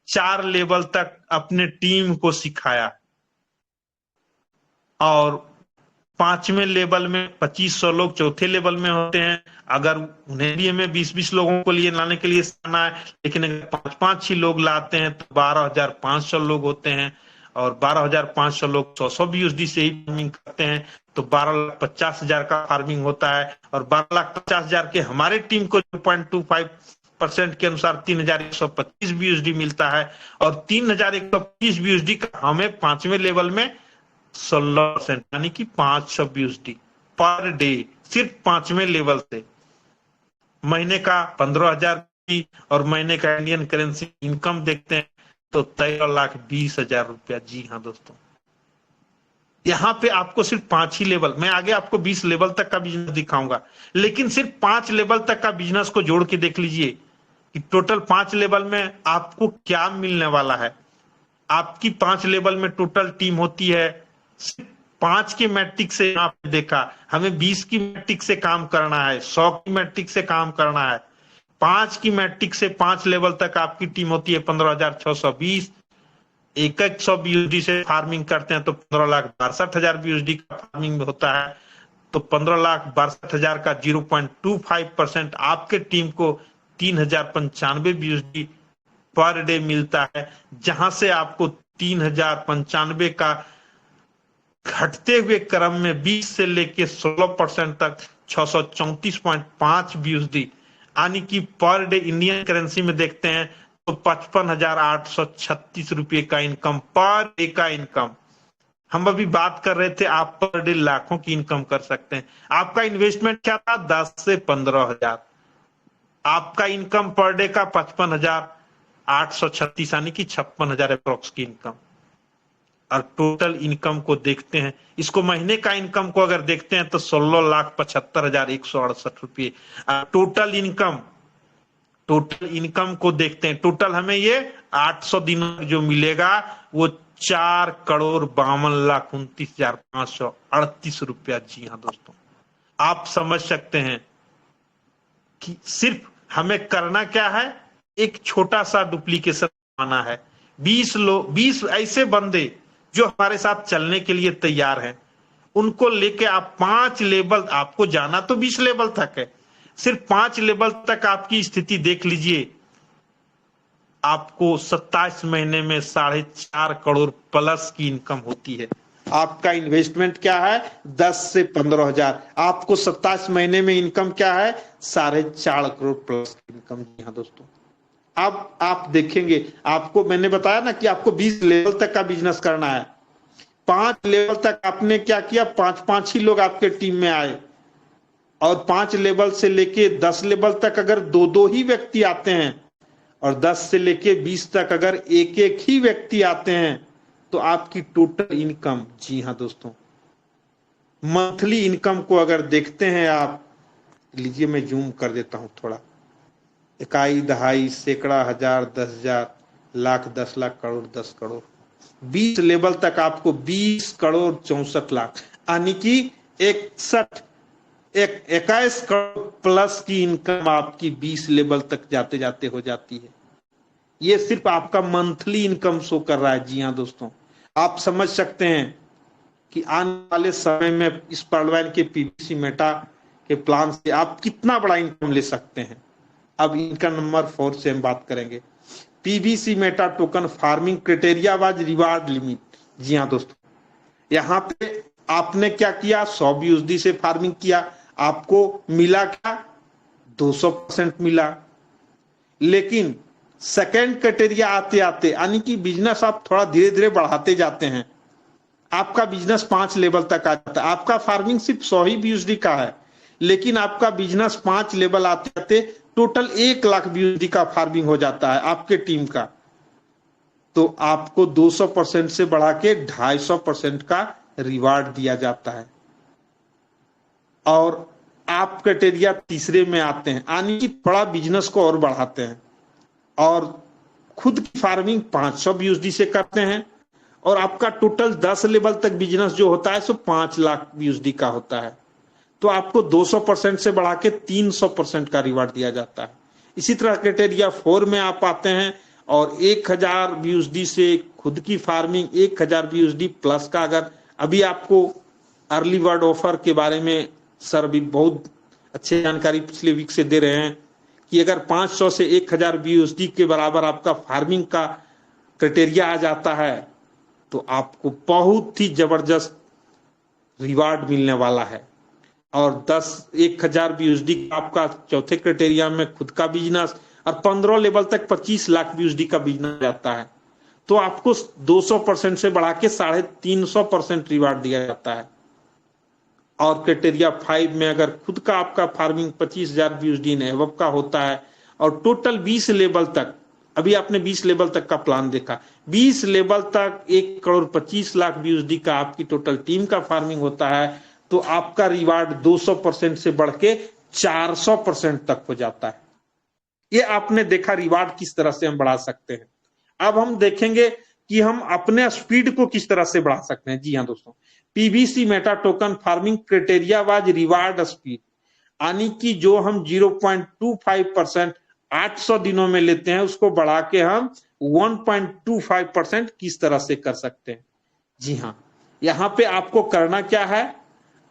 4 लेवल तक अपने टीम को सिखाया, और 5वें लेवल में 2500 लोग चौथे लेवल में होते हैं। अगर उन्हें भी हमें 20-20 लोगों को लिए लाने के लिए सिखाना है, लेकिन अगर 5-5 ही लोग लाते हैं तो 12,500 लोग होते हैं, और 12,500 लोग 100 BUSD से ही फार्मिंग करते हैं, तो 12,50,000 का फार्मिंग होता है। और 12,50,000 के हमारे टीम को 0.25% के अनुसार 3,125 BUSD मिलता है, और 3,125 BUSD का हमें 5वें लेवल में 16% यानी कि 500 BUSD पर डे, सिर्फ 5वें लेवल से। महीने का 15,000 की और महीने का इंडियन करेंसी इनकम देखते हैं तो 13,20,000 रुपया। जी हाँ दोस्तों, यहाँ पे आपको सिर्फ 5 ही लेवल, मैं आगे आपको 20 लेवल तक का बिजनेस दिखाऊंगा, लेकिन सिर्फ 5 लेवल तक का बिजनेस को जोड़ के देख लीजिए कि टोटल 5 लेवल में आपको क्या मिलने वाला है। आपकी 5 लेवल में टोटल टीम होती है, सिर्फ 5 की मैट्रिक से यहाँ पे देखा, हमें 20 की मैट्रिक से काम करना है, 100 की मैट्रिक से काम करना है। 5 की मैट्रिक से 5 लेवल तक आपकी टीम होती है 15,620। 100 BUSD से फार्मिंग करते हैं तो 15,62,000 BUSD का फार्मिंग होता है, तो 15,62,000 का 0.25% आपके टीम को 3,095 BUSD पर डे मिलता है, जहां से आपको 3,095 का घटते हुए क्रम में 20 से लेके 16% तक 634.5 BUSD यानी कि पर डे इंडियन करेंसी में देखते हैं तो 55,836 रुपये का इनकम, पर डे का इनकम। हम अभी बात कर रहे थे आप पर डे लाखों की इनकम कर सकते हैं। आपका इन्वेस्टमेंट क्या था? 10 से 15,000। आपका इनकम पर डे का 55,836 यानी कि 56,000 अप्रोक्स की इनकम। और टोटल इनकम को देखते हैं, इसको महीने का इनकम को अगर देखते हैं तो 16,75,168 रुपये टोटल इनकम को देखते हैं। टोटल हमें ये 800 दिनों जो मिलेगा वो 4,52,29,538 रुपया। जी हाँ दोस्तों, आप समझ सकते हैं कि सिर्फ हमें करना क्या है, एक छोटा सा डुप्लीकेशन बनाना है। 20 ऐसे बंदे जो हमारे साथ चलने के लिए तैयार हैं, उनको लेके आप 5 लेवल, आपको जाना तो 20 लेवल तक है, सिर्फ 5 लेवल तक आपकी स्थिति देख लीजिए, आपको 27 महीने में 4.5 करोड़ प्लस की इनकम होती है। आपका इन्वेस्टमेंट क्या है? 10 से 15,000। आपको 27 महीने में इनकम क्या है? 4.5 करोड़ प्लस की इनकम। जी हाँ दोस्तों, अब आप देखेंगे, आपको मैंने बताया ना कि आपको 20 लेवल तक का बिजनेस करना है। 5 लेवल तक आपने क्या किया, 5 ही लोग आपके टीम में आए, और 5 लेवल से लेके 10 लेवल तक अगर 2 ही व्यक्ति आते हैं, और 10 से लेके 20 तक अगर एक ही व्यक्ति आते हैं, तो आपकी टोटल इनकम, जी हाँ दोस्तों, मंथली इनकम को अगर देखते हैं आप, लीजिए मैं जूम कर देता हूं थोड़ा, इकाई, दहाई, सैकड़ा, हजार, 10,000, लाख, 10 लाख, करोड़, 10 करोड़। 20 लेवल तक आपको 20 करोड़ 64 लाख यानी कि 21 करोड़ प्लस की इनकम आपकी 20 लेवल तक जाते जाते हो जाती है। ये सिर्फ आपका मंथली इनकम शो कर रहा है। जी हाँ दोस्तों, आप समझ सकते हैं कि आने वाले समय में इस पर्लवैन के पीवीसी मेटा के प्लान से आप कितना बड़ा इनकम ले सकते हैं। अब इनका नंबर 4 से हम बात करेंगे, PVC meta token farming criteria was reward limit. जी हाँ दोस्तों, यहाँ पे आपने क्या किया, 100 BUSD से फार्मिंग किया, आपको मिला क्या, 200% मिला। लेकिन सेकेंड क्राइटेरिया आते आते, यानी कि बिजनेस आप थोड़ा धीरे धीरे बढ़ाते जाते हैं, आपका बिजनेस 5 लेवल तक आ जाता है। आपका फार्मिंग सिर्फ 100 ही BUSD का है, लेकिन आपका बिजनेस 5 लेवल आते आते टोटल 1 लाख BUSD का फार्मिंग हो जाता है आपके टीम का, तो आपको 200% से बढ़ा के 250% का रिवार्ड दिया जाता है। और आप क्राइटेरिया तीसरे में आते हैं, यानी कि थोड़ा बिजनेस को और बढ़ाते हैं और खुद की फार्मिंग 500 BUSD से करते हैं, और आपका टोटल 10 लेवल तक बिजनेस जो होता है सो 5 लाख BUSD का होता है, तो आपको 200% से बढ़ा के 300% का रिवार्ड दिया जाता है। इसी तरह क्राइटेरिया 4 में आप आते हैं और 1000 BUSD से खुद की फार्मिंग 1000 BUSD प्लस का, अगर अभी आपको अर्ली बर्ड ऑफर के बारे में सर भी बहुत अच्छी जानकारी पिछले वीक से दे रहे हैं कि अगर 500 से 1000 BUSD के बराबर आपका फार्मिंग का क्राइटेरिया आ जाता है तो आपको बहुत ही जबरदस्त रिवार्ड मिलने वाला है। और 10,000 BUSD का आपका चौथे क्राइटेरिया में खुद का बिजनेस, और 15 लेवल तक 25 लाख BUSD का बिजनेस जाता है, तो आपको 200% से बढ़ा के 350% रिवार्ड दिया जाता है। और क्राइटेरिया 5 में अगर खुद का आपका फार्मिंग 25,000 BUSD ने एवब का होता है और टोटल 20 लेवल तक, अभी आपने 20 लेवल तक का प्लान देखा, 20 लेवल तक 1,25,00,000 BUSD का आपकी टोटल टीम का फार्मिंग होता है, तो आपका रिवार्ड 200% से बढ़ के 400% तक हो जाता है। ये आपने देखा रिवार्ड किस तरह से हम बढ़ा सकते हैं। अब हम देखेंगे कि हम अपने स्पीड को किस तरह से बढ़ा सकते हैं। जी हाँ दोस्तों, PBC meta token farming criteria was reward speed, यानी कि जो हम 0.25% 800 दिनों में लेते हैं, उसको बढ़ा के हम 1.25% किस तरह से कर सकते हैं। जी हाँ, यहाँ पे आपको करना क्या है,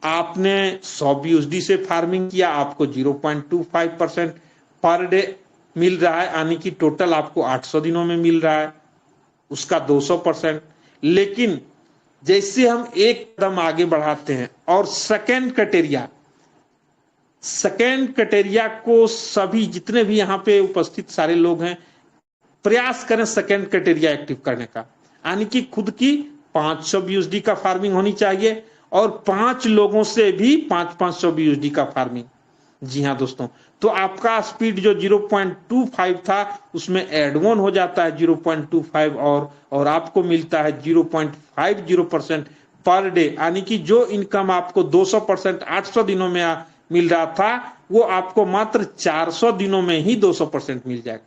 आपने 100 BUSD से फार्मिंग किया, आपको 0.25% पर डे मिल रहा है, यानी कि टोटल आपको 800 दिनों में मिल रहा है, उसका 200%। लेकिन जैसे हम एक कदम आगे बढ़ाते हैं और सेकेंड क्राइटेरिया को सभी जितने भी यहाँ पे उपस्थित सारे लोग हैं, प्रयास करें सेकेंड क्राइटेरिया एक्टिव करने का, यानी कि खुद की 500 BUSD का फार्मिंग होनी चाहिए और 5 लोगों से भी 500 BUSD का फार्मिंग। जी हाँ दोस्तों, तो आपका स्पीड जो 0.25 था उसमें एड ऑन हो जाता है 0.25 और आपको मिलता है 0.50% पर डे, यानी कि जो इनकम आपको 200% 800 दिनों में मिल रहा था, वो आपको मात्र 400 दिनों में ही 200% मिल जाएगा।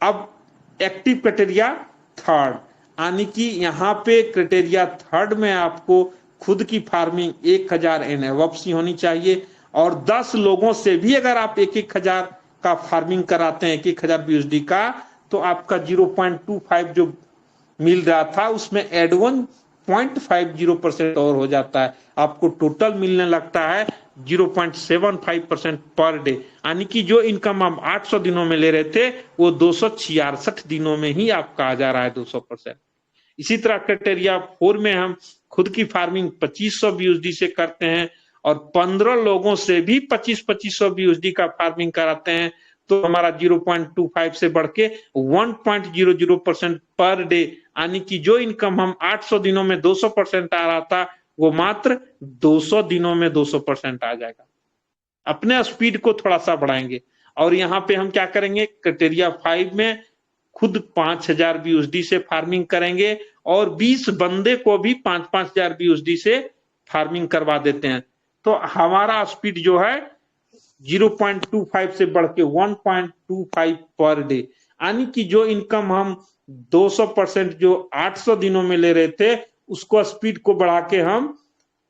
अब एक्टिव क्राइटेरिया थर्ड, यानी कि यहाँ पे क्राइटेरिया थर्ड में आपको खुद की फार्मिंग 1000 एंड अबव सी होनी चाहिए और 10 लोगों से भी अगर आप 1,000 का फार्मिंग कराते हैं 1,000 BUSD का, तो आपका 0.25 जो मिल रहा था उसमें एड 1.50% और हो जाता है, आपको टोटल मिलने लगता है 0.75% पर डे, यानी कि जो इनकम हम 800 दिनों में ले रहे थे वो 266 दिनों में ही आपका आ जा रहा है 200%। इसी तरह क्राइटेरिया 4 में हम खुद की फार्मिंग 2500 BUSD से करते हैं और 15 लोगों से भी 2500 BUSD का फार्मिंग कराते हैं, तो हमारा 0.25 से बढ़ के 1.00% पर डे, यानी कि जो इनकम हम 800 दिनों में 200% आ रहा था वो मात्र 200 दिनों में 200% आ जाएगा। अपने स्पीड को थोड़ा सा बढ़ाएंगे और यहाँ पे हम क्या करेंगे, क्राइटेरिया 5 में खुद 5000 BUSD से फार्मिंग करेंगे और 20 बंदे को भी 5,000 BUSD से फार्मिंग करवा देते हैं, तो हमारा स्पीड जो है 0.25 से बढ़ के 1.25 पर डे, यानी कि जो इनकम हम 200% जो 800 दिनों में ले रहे थे उसको स्पीड को बढ़ा के हम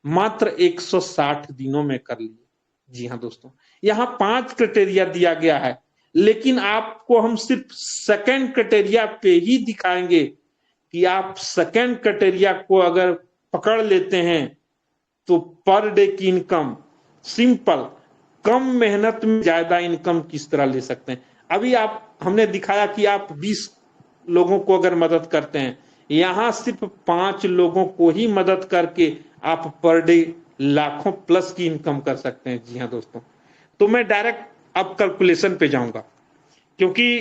मात्र 160 दिनों में कर लिए। जी हाँ दोस्तों, यहाँ 5 क्राइटेरिया दिया गया है, लेकिन आपको हम सिर्फ सेकेंड क्राइटेरिया पे ही दिखाएंगे कि आप सेकेंड क्राइटेरिया को अगर पकड़ लेते हैं तो पर डे की इनकम सिंपल, कम मेहनत में ज्यादा इनकम किस तरह ले सकते हैं। अभी हमने दिखाया कि आप 20 लोगों को अगर मदद करते हैं, यहां सिर्फ 5 लोगों को ही मदद करके आप पर डे लाखों प्लस की इनकम कर सकते हैं। जी हाँ दोस्तों, तो मैं डायरेक्ट अब कैलकुलेशन पे जाऊंगा, क्योंकि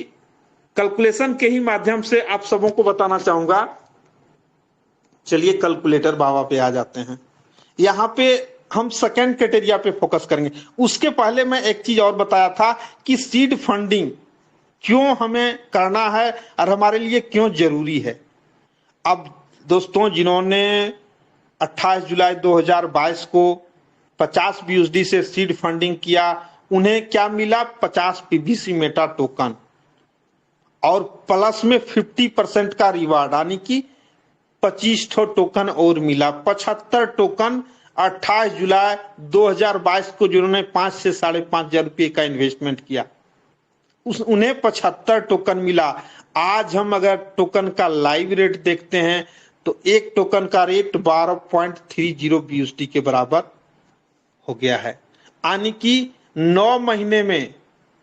कैलकुलेशन के ही माध्यम से आप सबों को बताना चाहूंगा। चलिए कैलकुलेटर बाबा पे आ जाते हैं। यहाँ पे हम सेकेंड क्राइटेरिया पे फोकस करेंगे। उसके पहले मैं एक चीज और बताया था कि सीड फंडिंग क्यों हमें करना है और हमारे लिए क्यों जरूरी है। अब दोस्तों, जिन्होंने 28 जुलाई 2022 को 50 BUSD से सीड फंडिंग किया, उन्हें क्या मिला, 50 पीबीसी मेटा टोकन और प्लस में 50% का रिवार्ड, यानी कि 25 टोकन और मिला। 75 टोकन 28 जुलाई 2022 को जिन्होंने 5 से 5,500 रुपये का इन्वेस्टमेंट किया उन्हें 75 टोकन मिला। आज हम अगर टोकन का लाइव रेट देखते हैं तो एक टोकन का रेट 12.30 BUSD के बराबर हो गया है, यानी कि 9 महीने में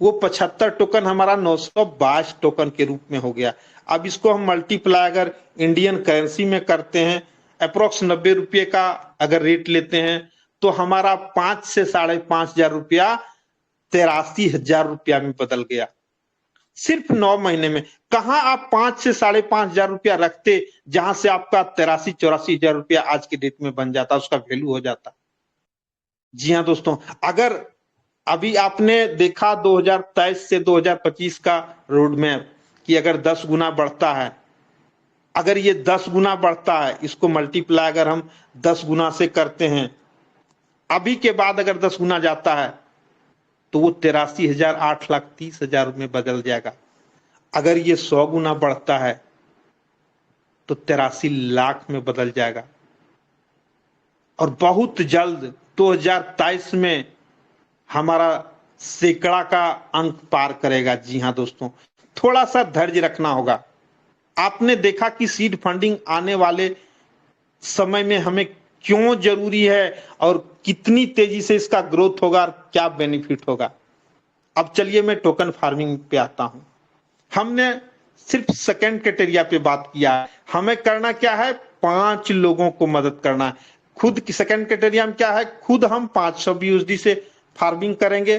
वो 75 टोकन हमारा 922 टोकन के रूप में हो गया। अब इसको हम मल्टीप्लाई अगर इंडियन करेंसी में करते हैं, अप्रोक्स 90 रुपये का अगर रेट लेते हैं तो हमारा 5 से 5,500 रुपया 83,000 रुपया में बदल गया सिर्फ 9 महीने में। कहां आप 5 से 5,500 रुपया रखते जहां से आपका 83-84,000 रुपया आज के डेट में बन जाता, उसका वैल्यू हो जाता। जी हाँ दोस्तों, अगर अभी आपने देखा 2023 से 2025 का रोड मैप कि अगर 10 गुना बढ़ता है, अगर ये 10 गुना बढ़ता है, इसको मल्टीप्लाई अगर हम 10 गुना से करते हैं, अभी के बाद अगर 10 गुना जाता है तो वो 83,000 8,30,000 में बदल जाएगा। अगर ये 100 गुना बढ़ता है तो 83 लाख में बदल जाएगा और बहुत जल्द 2023 में हमारा सैकड़ा का अंक पार करेगा। जी हाँ दोस्तों, थोड़ा सा धैर्य रखना होगा। आपने देखा कि सीड फंडिंग आने वाले समय में हमें क्यों जरूरी है और कितनी तेजी से इसका ग्रोथ होगा और क्या बेनिफिट होगा। अब चलिए मैं टोकन फार्मिंग पे आता हूं। हमने सिर्फ सेकंड क्राइटेरिया पे बात किया है। हमें करना क्या है, 5 लोगों को मदद करना है। खुद की सेकंड क्राइटेरिया में क्या है, खुद हम 500 BUSD से फार्मिंग करेंगे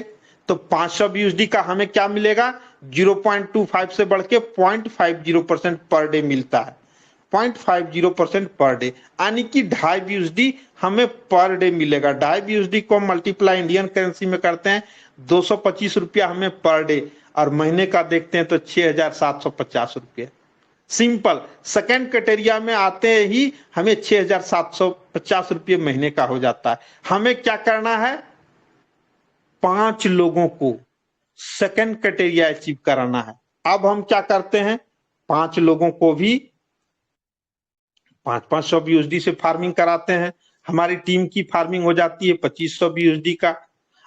तो 500 BUSD का हमें क्या मिलेगा, 0.25 से बढ़ के 0.50% पर डे मिलता है। 0.50% पर डे यानी कि 2.5 BUSD हमें पर डे मिलेगा। 2.5 BUSD को मल्टीप्लाई इंडियन करेंसी में करते हैं 225 रुपया हमें पर डे, और महीने का देखते हैं तो 6,750 रुपये। सिंपल, सेकंड क्राइटेरिया में आते ही हमें 6,750 रुपये महीने का हो जाता है। हमें क्या करना है, 5 लोगों को सेकंड क्राइटेरिया अचीव कराना है। अब हम क्या करते हैं, 5 लोगों को भी 500 BUSD से फार्मिंग कराते हैं। हमारी टीम की फार्मिंग हो जाती है 2500 BUSD का,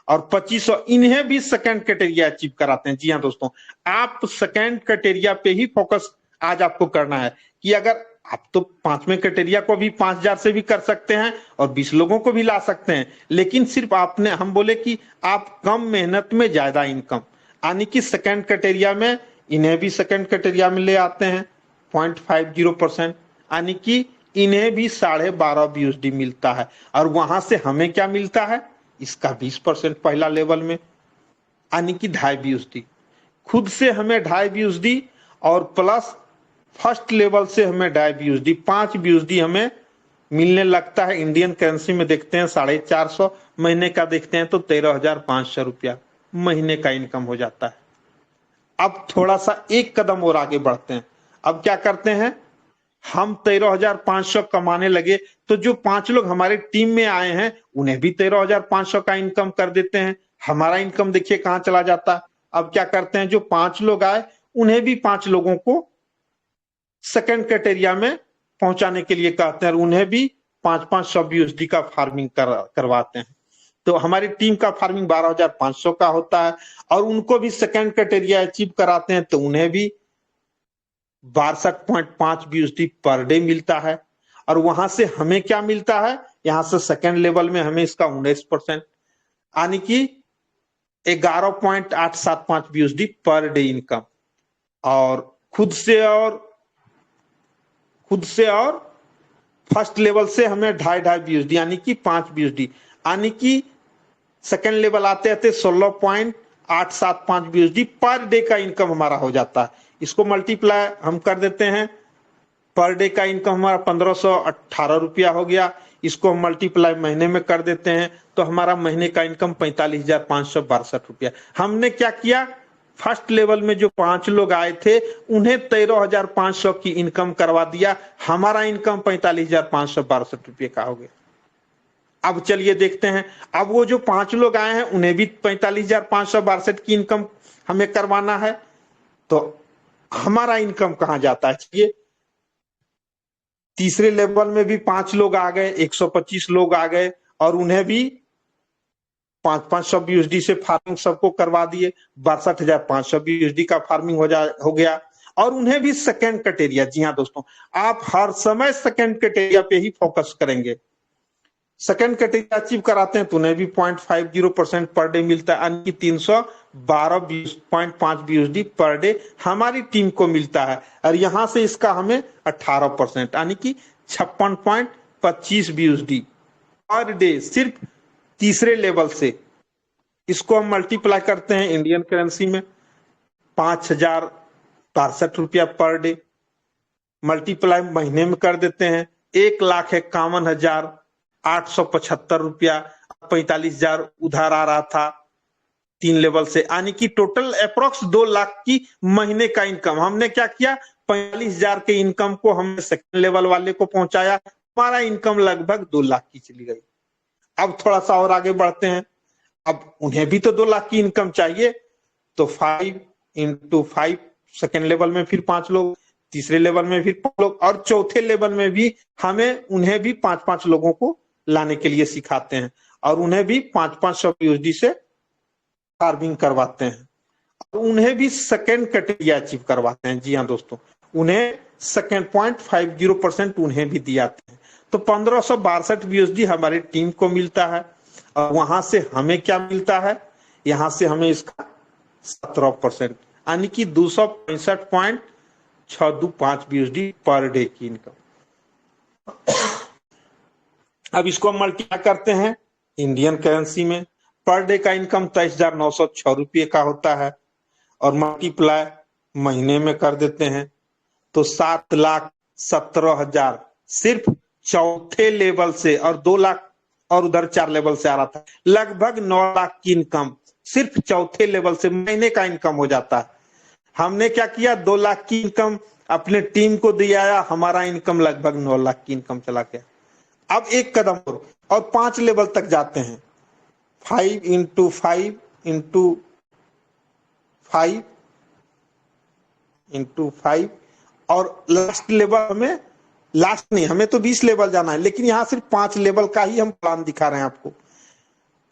और 2500 इन्हें भी सेकंड क्राइटेरिया अचीव कराते हैं। जी हाँ दोस्तों, आप सेकंड क्राइटेरिया पे ही फोकस आज आपको करना है कि अगर आप तो 5वें क्राइटेरिया को भी 5,000 से भी कर सकते हैं और 20 लोगों को भी ला सकते हैं, लेकिन सिर्फ आपने, हम बोले कि आप कम मेहनत में ज्यादा इनकम, यानी कि सेकंड क्राइटेरिया में इन्हें भी सेकंड क्राइटेरिया में ले आते हैं 0.50%, यानी कि इन्हें भी 12.5 BUSD मिलता है। और वहां से हमें क्या मिलता है, इसका 20% पहला लेवल में, यानी कि 2.5 BUSD। खुद से हमें 2.5 BUSD और प्लस फर्स्ट लेवल से हमें 2.5 BUSD, 5 BUSD हमें मिलने लगता है। इंडियन करेंसी में देखते हैं 450, महीने का देखते हैं तो 13,500 रुपया महीने का इनकम हो जाता है। अब थोड़ा सा एक कदम और आगे बढ़ते हैं। अब क्या करते हैं, हम 13,500 कमाने लगे तो जो 5 लोग हमारे टीम में आए हैं उन्हें भी 13,500 का इनकम कर देते हैं। हमारा इनकम देखिए कहां चला जाता है। अब क्या करते हैं, जो 5 लोग आए उन्हें भी 5 लोगों को सेकंड क्राइटेरिया में पहुंचाने के लिए कहते हैं और उन्हें भी 500 BUSD का फार्मिंग करवाते हैं। तो हमारी टीम का फार्मिंग 12,500 का होता है और उनको भी सेकंड क्राइटेरिया अचीव कराते हैं तो उन्हें भी 62.5 BUSD पर डे मिलता है। और वहां से हमें क्या मिलता है, यहां से सेकंड लेवल में हमें इसका 19%, यानी कि 11.875 BUSD पर डे इनकम। और खुद से और फर्स्ट लेवल से हमें 2.5 BUSD यानी कि 5 BUSD, यानी कि सेकंड लेवल आते आते 16.875 BUSD पर डे का इनकम हमारा हो जाता है। इसको मल्टीप्लाई हम कर देते हैं, पर डे का इनकम हमारा 1,518 रुपया हो गया। इसको हम मल्टीप्लाई महीने में कर देते हैं तो हमारा महीने का इनकम 45,562 रुपया। हमने क्या किया, फर्स्ट लेवल में जो 5 लोग आए थे उन्हें 13,500 की इनकम करवा दिया। हमारा इनकम 45,562 रुपये का हो गया। अब चलिए देखते हैं, अब वो जो 5 लोग आए हैं उन्हें भी 45,562 की इनकम हमें करवाना है। तो हमारा इनकम कहां जाता है, चलिए तीसरे लेवल में भी 5 लोग आ गए, 125 लोग आ गए और उन्हें भी 500 BUSD से फार्मिंग सबको करवा दिए। 62,500 BUSD का फार्मिंग हो गया और उन्हें भी सेकंड क्राइटेरिया। जी हाँ दोस्तों, आप हर समय सेकंड क्राइटेरिया पे ही फोकस करेंगे। सेकंड कैटेगरी अचीव कराते हैं तो उन्हें भी 0.50% पर डे मिलता है, यानी कि 312.5 BUSD पर डे हमारी टीम को मिलता है। और यहां से इसका हमें 18% यानी कि 56.25 BUSD पर डे सिर्फ तीसरे लेवल से। इसको हम मल्टीप्लाई करते हैं इंडियन करेंसी में 5,062 रुपया पर डे, मल्टीप्लाई महीने में कर देते हैं 1,51,875 रुपया, 45,000 उधार आ रहा था 3 लेवल से, यानी कि टोटल अप्रोक्स 2 लाख की महीने का इनकम। हमने क्या किया, 45,000 के इनकम को हमने सेकंड लेवल वाले को पहुंचाया, हमारा इनकम लगभग 2 लाख की चली गई। अब थोड़ा सा और आगे बढ़ते हैं, अब उन्हें भी तो 2 लाख की इनकम चाहिए, तो 5 into 5 सेकेंड लेवल में फिर 5 लोग, तीसरे लेवल में फिर 5 लोग, और चौथे लेवल में भी हमें उन्हें भी 5-5 लोगों को लाने के लिए सिखाते हैं और उन्हें भी 5-500 USD से फार्मिंग करवाते हैं और उन्हें भी सेकेंड कैटेगरी अचीव करवाते हैं। जी हाँ दोस्तों, उन्हें सेकेंड 0.50% उन्हें भी दियाते हैं। तो 1562 BUSD हमारी टीम को मिलता है और वहां से हमें क्या मिलता है, यहां से हमें इसका 17% यानी कि 265.625 BUSD पर डे की इनकम। अब इसको हम मल्टीप्लाई करते हैं इंडियन करेंसी में, पर डे का इनकम 23,906 रुपये का होता है और मल्टीप्लाई महीने में कर देते हैं तो 7,17,000 सिर्फ चौथे लेवल से, और 2 लाख और उधर 4 लेवल से आ रहा था, लगभग 9 लाख की इनकम सिर्फ चौथे लेवल से महीने का इनकम हो जाता है। हमने क्या किया, 2 लाख की इनकम अपने टीम को दिया, हमारा इनकम लगभग 9 लाख की इनकम चला गया। अब एक कदम और 5 लेवल तक जाते हैं, 5 into 5 into 5 into 5 और लास्ट लेवल में, लास्ट नहीं, हमें तो 20 लेवल जाना है, लेकिन यहां सिर्फ 5 लेवल का ही हम प्लान दिखा रहे हैं आपको।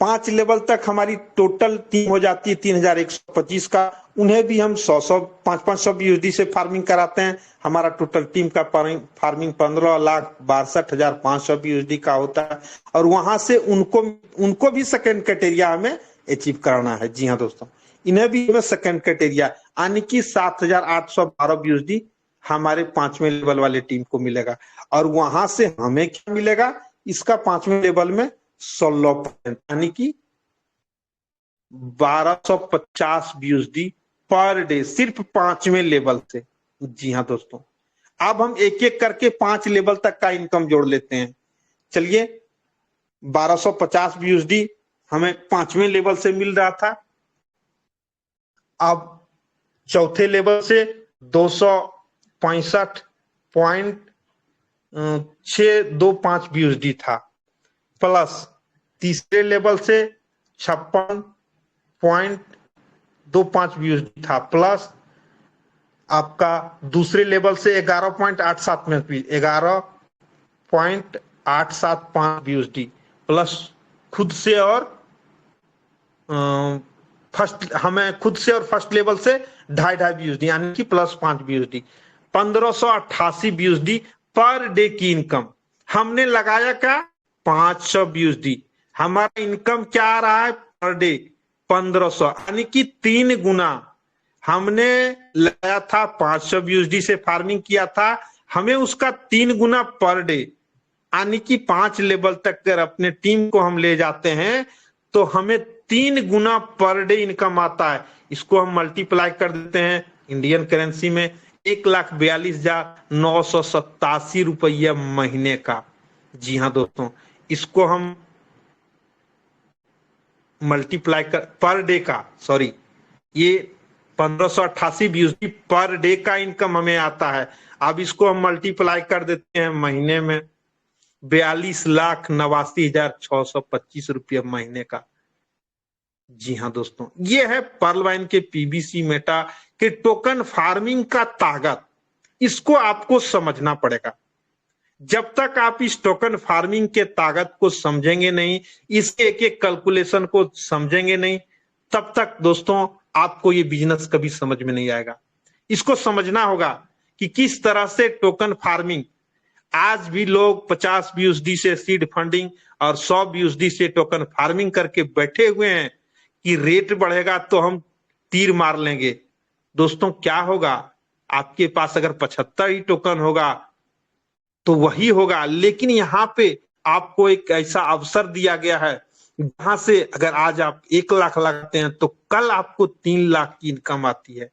5 लेवल तक हमारी टोटल टीम हो जाती है 3,125 का, उन्हें भी हम 100 500 BUSD से फार्मिंग कराते हैं। हमारा टोटल टीम का फार्मिंग 15,62,500 BUSD का होता है और वहां से उनको भी सेकेंड क्राइटेरिया हमें अचीव कराना है। जी हाँ दोस्तों, इन्हें भी हमें सेकेंड क्राइटेरिया यानी कि 7,812 BUSD हमारे 5वें लेवल वाले टीम को मिलेगा और वहां से हमें क्या मिलेगा, इसका 5वें लेवल में 16% यानी कि 1,250 BUSD पर डे सिर्फ 5वें लेवल से। जी हाँ दोस्तों, अब हम एक एक करके 5 लेवल तक का इनकम जोड़ लेते हैं। चलिए, 1,250 BUSD हमें 5वें लेवल से मिल रहा था, अब चौथे लेवल से 265.625 BUSD था, प्लस तीसरे लेवल से 56.25 BUSD था, प्लस आपका दूसरे लेवल से 11.875 BUSD, प्लस खुद से और फर्स्ट लेवल से 2.5 BUSD यानी कि plus 5 BUSD, 1,588 BUSD per day की इनकम। हमने लगाया क्या, 500 BUSD, हमारा इनकम क्या आ रहा है पर डे 1,500, यानी कि 3 गुना। हमने लगाया था 500 BUSD से फार्मिंग किया था, हमें उसका 3 गुना पर डे यानी कि 5 लेवल तक अगर अपने टीम को हम ले जाते हैं तो हमें 3 गुना पर डे इनकम आता है। इसको हम मल्टीप्लाई कर देते हैं इंडियन करेंसी में, 1,42,987 रुपया महीने का। जी हाँ दोस्तों, इसको हम मल्टीप्लाई कर पर डे का, सॉरी, ये 1,588 BUSD पर डे का इनकम हमें आता है। अब इसको हम मल्टीप्लाई कर देते हैं महीने में, 42,89,625 रुपया महीने का। जी हाँ दोस्तों, ये है पर्ल वाइन के पीबीसी मेटा के टोकन फार्मिंग का ताकत। इसको आपको समझना पड़ेगा। जब तक आप इस टोकन फार्मिंग के ताकत को समझेंगे नहीं, इसके एक एक कैलकुलेशन को समझेंगे नहीं, तब तक दोस्तों आपको ये बिजनेस कभी समझ में नहीं आएगा। इसको समझना होगा कि किस तरह से टोकन फार्मिंग आज भी लोग 50 BUSD से सीड फंडिंग और 100 BUSD से टोकन फार्मिंग करके बैठे हुए हैं कि रेट बढ़ेगा तो हम तीर मार लेंगे। दोस्तों क्या होगा, आपके पास अगर 75 ही टोकन होगा तो वही होगा, लेकिन यहाँ पे आपको एक ऐसा अवसर दिया गया है जहां से अगर आज आप 1 लाख लगाते हैं तो कल आपको 3 लाख की इनकम आती है।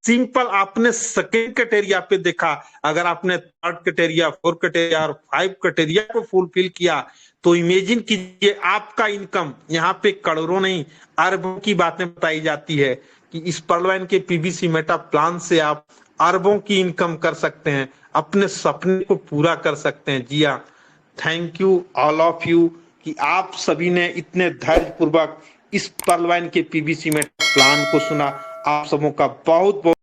सिंपल, आपने सेकेंड क्राइटेरिया पे देखा, अगर आपने 3rd क्राइटेरिया, 4th क्राइटेरिया और 5 क्राइटेरिया को फुलफिल किया तो इमेजिन कीजिए आपका इनकम, यहाँ पे करोड़ों नहीं अरबों की बातें बताई जाती है कि इस पर्लवाइन के पीबीसी मेटा प्लान से आप अरबों की इनकम कर सकते हैं, अपने सपने को पूरा कर सकते हैं। जी हाँ, thank you all of you कि आप सभी ने इतने धैर्य पूर्वक इस पर्लवाइन के पीबीसी मेटा प्लान को सुना। आप सबों का बहुत बहुत